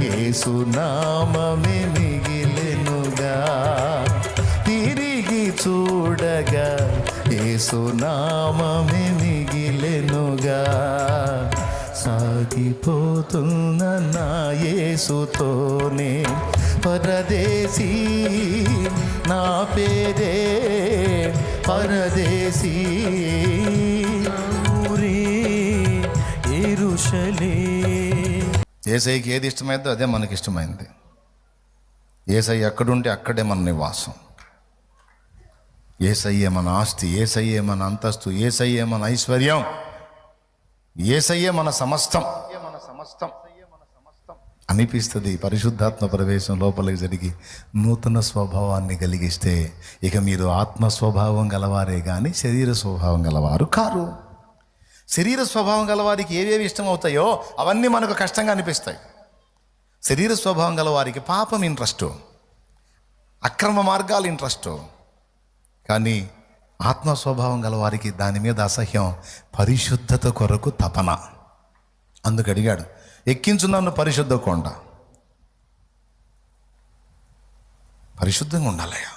యేసు నామమే మిగిలెనుగా. తిరిగి చూడగా యేసు నామమే మిగిలెనుగా. సాగిపోతున్న నా యేసుతోనే పరదేశీ, నా పేరే పరదేశీ. యేసయ్యకి ఏది ఇష్టమైందో అదే మనకి ఇష్టమైంది. యేసయ్య ఎక్కడుంటే అక్కడే మన నివాసం. యేసయ్యే మన ఆస్తి, యేసయ్యే మన అంతస్తు, యేసయ్యే మన ఐశ్వర్యం, యేసయ్యే మన సమస్తం అనిపిస్తుంది. పరిశుద్ధాత్మ ప్రవేశం లోపలికి జరిగి నూతన స్వభావాన్ని కలిగిస్తే ఇక మీరు ఆత్మ స్వభావం గలవారే కానీ శరీర స్వభావం గలవారు కారు. శరీర స్వభావం గలవారికి ఏవేవి ఇష్టం అవుతాయో అవన్నీ మనకు కష్టంగా అనిపిస్తాయి. శరీర స్వభావం గలవారికి పాపం ఇంట్రెస్టు, అక్రమ మార్గాలు ఇంట్రెస్టు. కానీ ఆత్మ స్వభావం గలవారికి దాని మీద అసహ్యం, పరిశుద్ధత కొరకు తపన. అందుకు అడిగాడు, ఎక్కించు నన్ను పరిశుద్ధ కొండ. పరిశుద్ధంగా ఉండాలయ్యా,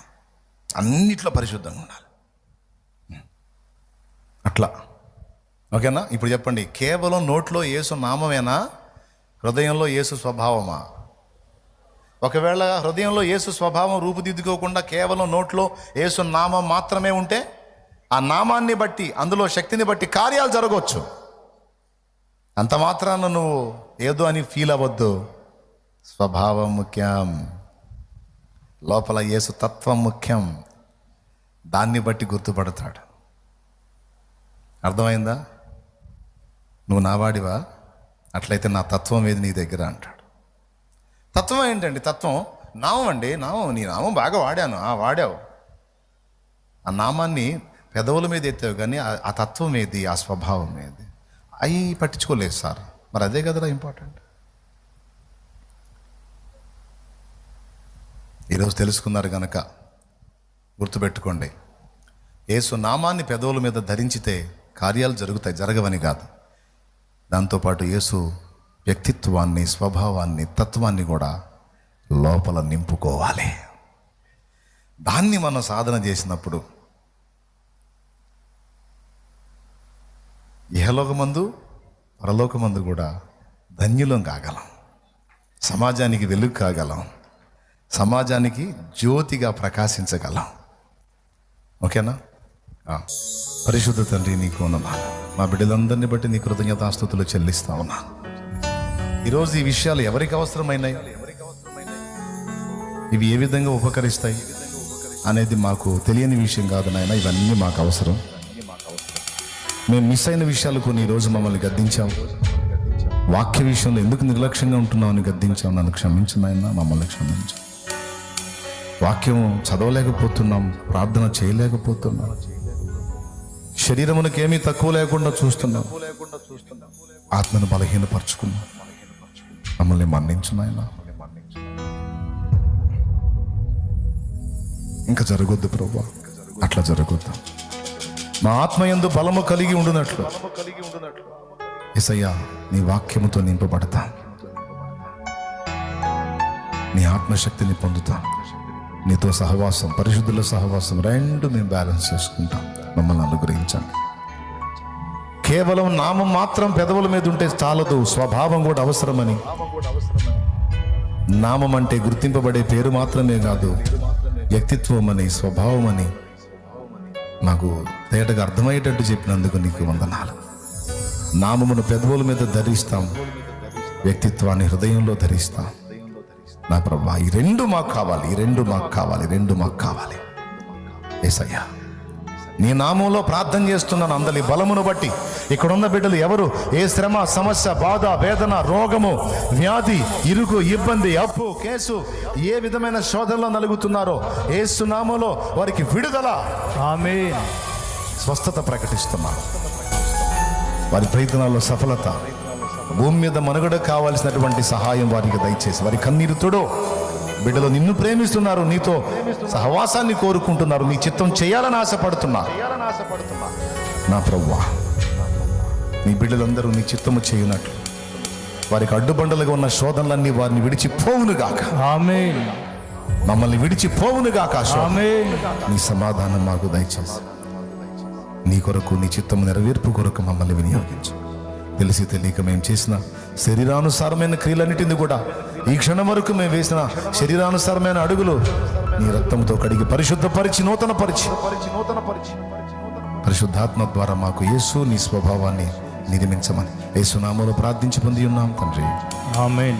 అన్నిట్లో పరిశుద్ధంగా ఉండాలి. అట్లా ఓకేనా? ఇప్పుడు చెప్పండి, కేవలం నోట్లో యేసు నామమేనా, హృదయంలో యేసు స్వభావమా? ఒకవేళ హృదయంలో యేసు స్వభావం రూపుదిద్దుకోకుండా కేవలం నోట్లో యేసు నామం మాత్రమే ఉంటే ఆ నామాన్ని బట్టి, అందులో శక్తిని బట్టి కార్యాలు జరగవచ్చు. అంత మాత్రాన నువ్వు ఏదో అని ఫీల్ అవ్వద్దు. స్వభావం ముఖ్యం, లోపల యేసు తత్వం ముఖ్యం. దాన్ని బట్టి గుర్తుపడతాడు. అర్థమైందా? నువ్వు నా వాడివా? అట్లయితే నా తత్వం ఏది నీ దగ్గర అంటాడు. తత్వం ఏంటండి? తత్వం నామం అండి. నామం, నీ నామం బాగా వాడాను. వాడావు. ఆ నామాన్ని పెదవుల మీద ఎత్తావు, కానీ ఆ తత్వం ఏది, ఆ స్వభావం ఏది, అవి పట్టించుకోలేదు సార్. మరి అదే కదరా ఇంపార్టెంట్. ఈరోజు తెలుసుకున్నారు కనుక గుర్తుపెట్టుకోండి, యేసు నామాన్ని పెదవుల మీద ధరించితే కార్యాలు జరుగుతాయి, జరగవని కాదు. దాంతోపాటు యేసు వ్యక్తిత్వాన్ని, స్వభావాన్ని, తత్వాన్ని కూడా లోపల నింపుకోవాలి. దాన్ని మనం సాధన చేసినప్పుడు ఇహలోకమందు పరలోకమందు కూడా ధన్యులం కాగలం, సమాజానికి వెలుగు కాగలం, సమాజానికి జ్యోతిగా ప్రకాశించగలం. ఓకేనా? పరిశుద్ధ తండ్రి, నీకు వందనాలు. మా బిడ్డలందరినీ బట్టి నీ కృతజ్ఞతాస్తుతులు చెల్లిస్తా ఉన్నా. ఈరోజు ఈ విషయాలు ఎవరికి అవసరమైనాయి, ఇవి ఏ విధంగా ఉపకరిస్తాయి అనేది మాకు తెలియని విషయం కాదు నాయన. ఇవన్నీ మాకు అవసరం. మేము మిస్ అయిన విషయాలు కొన్ని ఈరోజు మమ్మల్ని గద్దించావు. వాక్య విషయంలో ఎందుకు నిర్లక్ష్యంగా ఉంటున్నావు అని గద్దించావు. నన్ను క్షమించు నాయన, మమ్మల్ని క్షమించు. వాక్యం చదవలేకపోతున్నాం, ప్రార్థన చేయలేకపోతున్నాం, శరీరమునకు ఏమీ తక్కువ లేకుండా చూస్తున్నాం, ఆత్మను బలహీనపరుచుకున్నాం. మమ్మల్ని మన్నించు నాయన. ఇంకా జరగొద్దు ప్రభువా, అట్లా జరగొద్దు. మా ఆత్మయందు బలము కలిగి ఉండునట్లు యేసయ్యా నీ వాక్యముతో నింపబడతా, నీ ఆత్మశక్తిని పొందుతా. నీతో సహవాసం, పరిశుద్ధుల సహవాసం రెండు మేము బ్యాలెన్స్ చేసుకుంటాం. మమ్మల్ని అనుగ్రహించండి. కేవలం నామం మాత్రం పెదవుల మీద ఉంటే చాలదు, స్వభావం కూడా అవసరమని. నామం అంటే గుర్తింపబడే పేరు మాత్రమే కాదు, వ్యక్తిత్వం అని, స్వభావం అని నాకు తేటగా అర్థమయ్యేటట్టు చెప్పినందుకు నీకు వందనాలు. నామమును పెదవుల మీద ధరిస్తాం, వ్యక్తిత్వాన్ని హృదయంలో ధరిస్తాం. నా ప్రభువా, ఈ రెండు మాకు కావాలి, ఈ రెండు మాకు కావాలి, రెండు మాకు కావాలి. యేసయ్యా నీ నామంలో ప్రార్థన చేస్తున్నాను. అందరి బలమును బట్టి ఇక్కడున్న బిడ్డలు ఎవరు ఏ శ్రమ, సమస్య, బాధ, వేదన, రోగము, వ్యాధి, ఇరుకు, ఇబ్బంది, అప్పు, కేసు, ఏ విధమైన శోధనలో నలుగుతున్నారో యేసు నామంలో వారికి విడుదల, ఆమేన్, స్వస్థత ప్రకటిస్తున్నాను. వారి ప్రయత్నాల్లో సఫలత, భూమి మీద మనుగడ కావాల్సినటువంటి సహాయం వారికి దయచేసి వారి కన్నీరు తోడు. బిడ్డలు నిన్ను ప్రేమిస్తున్నారు, నీతో సహవాసాన్ని కోరుకుంటున్నారు, నీ చిత్తం చేయాలని ఆశపడుతున్నారు. నా ప్రభువా, నీ బిడ్డలందరూ నీ చిత్తము చేయునట్లు వారికి అడ్డుబండలుగా ఉన్న శోధనలన్నీ వారిని విడిచిపోవునుగాక. ఆమేన్. మమ్మల్ని విడిచిపోవునుగాక. ఆమేన్. నీ సమాధానం మాకు దయచేసి నీ కొరకు, నీ చిత్తము నెరవేర్పు కొరకు మమ్మల్ని వినియోగించు. తెలిసి తెలియక మేము చేసిన శరీరానుసారమైన క్రియలన్నిటిని కూడా ఈ క్షణం వరకు మేము వేసిన శరీరానుసారమైన అడుగులు నీ రక్తంతో కడిగి పరిశుద్ధపరిచి నూతనపరిచి పరిశుద్ధాత్మ ద్వారా మాకు యేసు నీ స్వభావాన్ని నిర్మించమని యేసు నామములో ప్రార్థించి పొంది ఉన్నాం తండ్రి. ఆమేన్.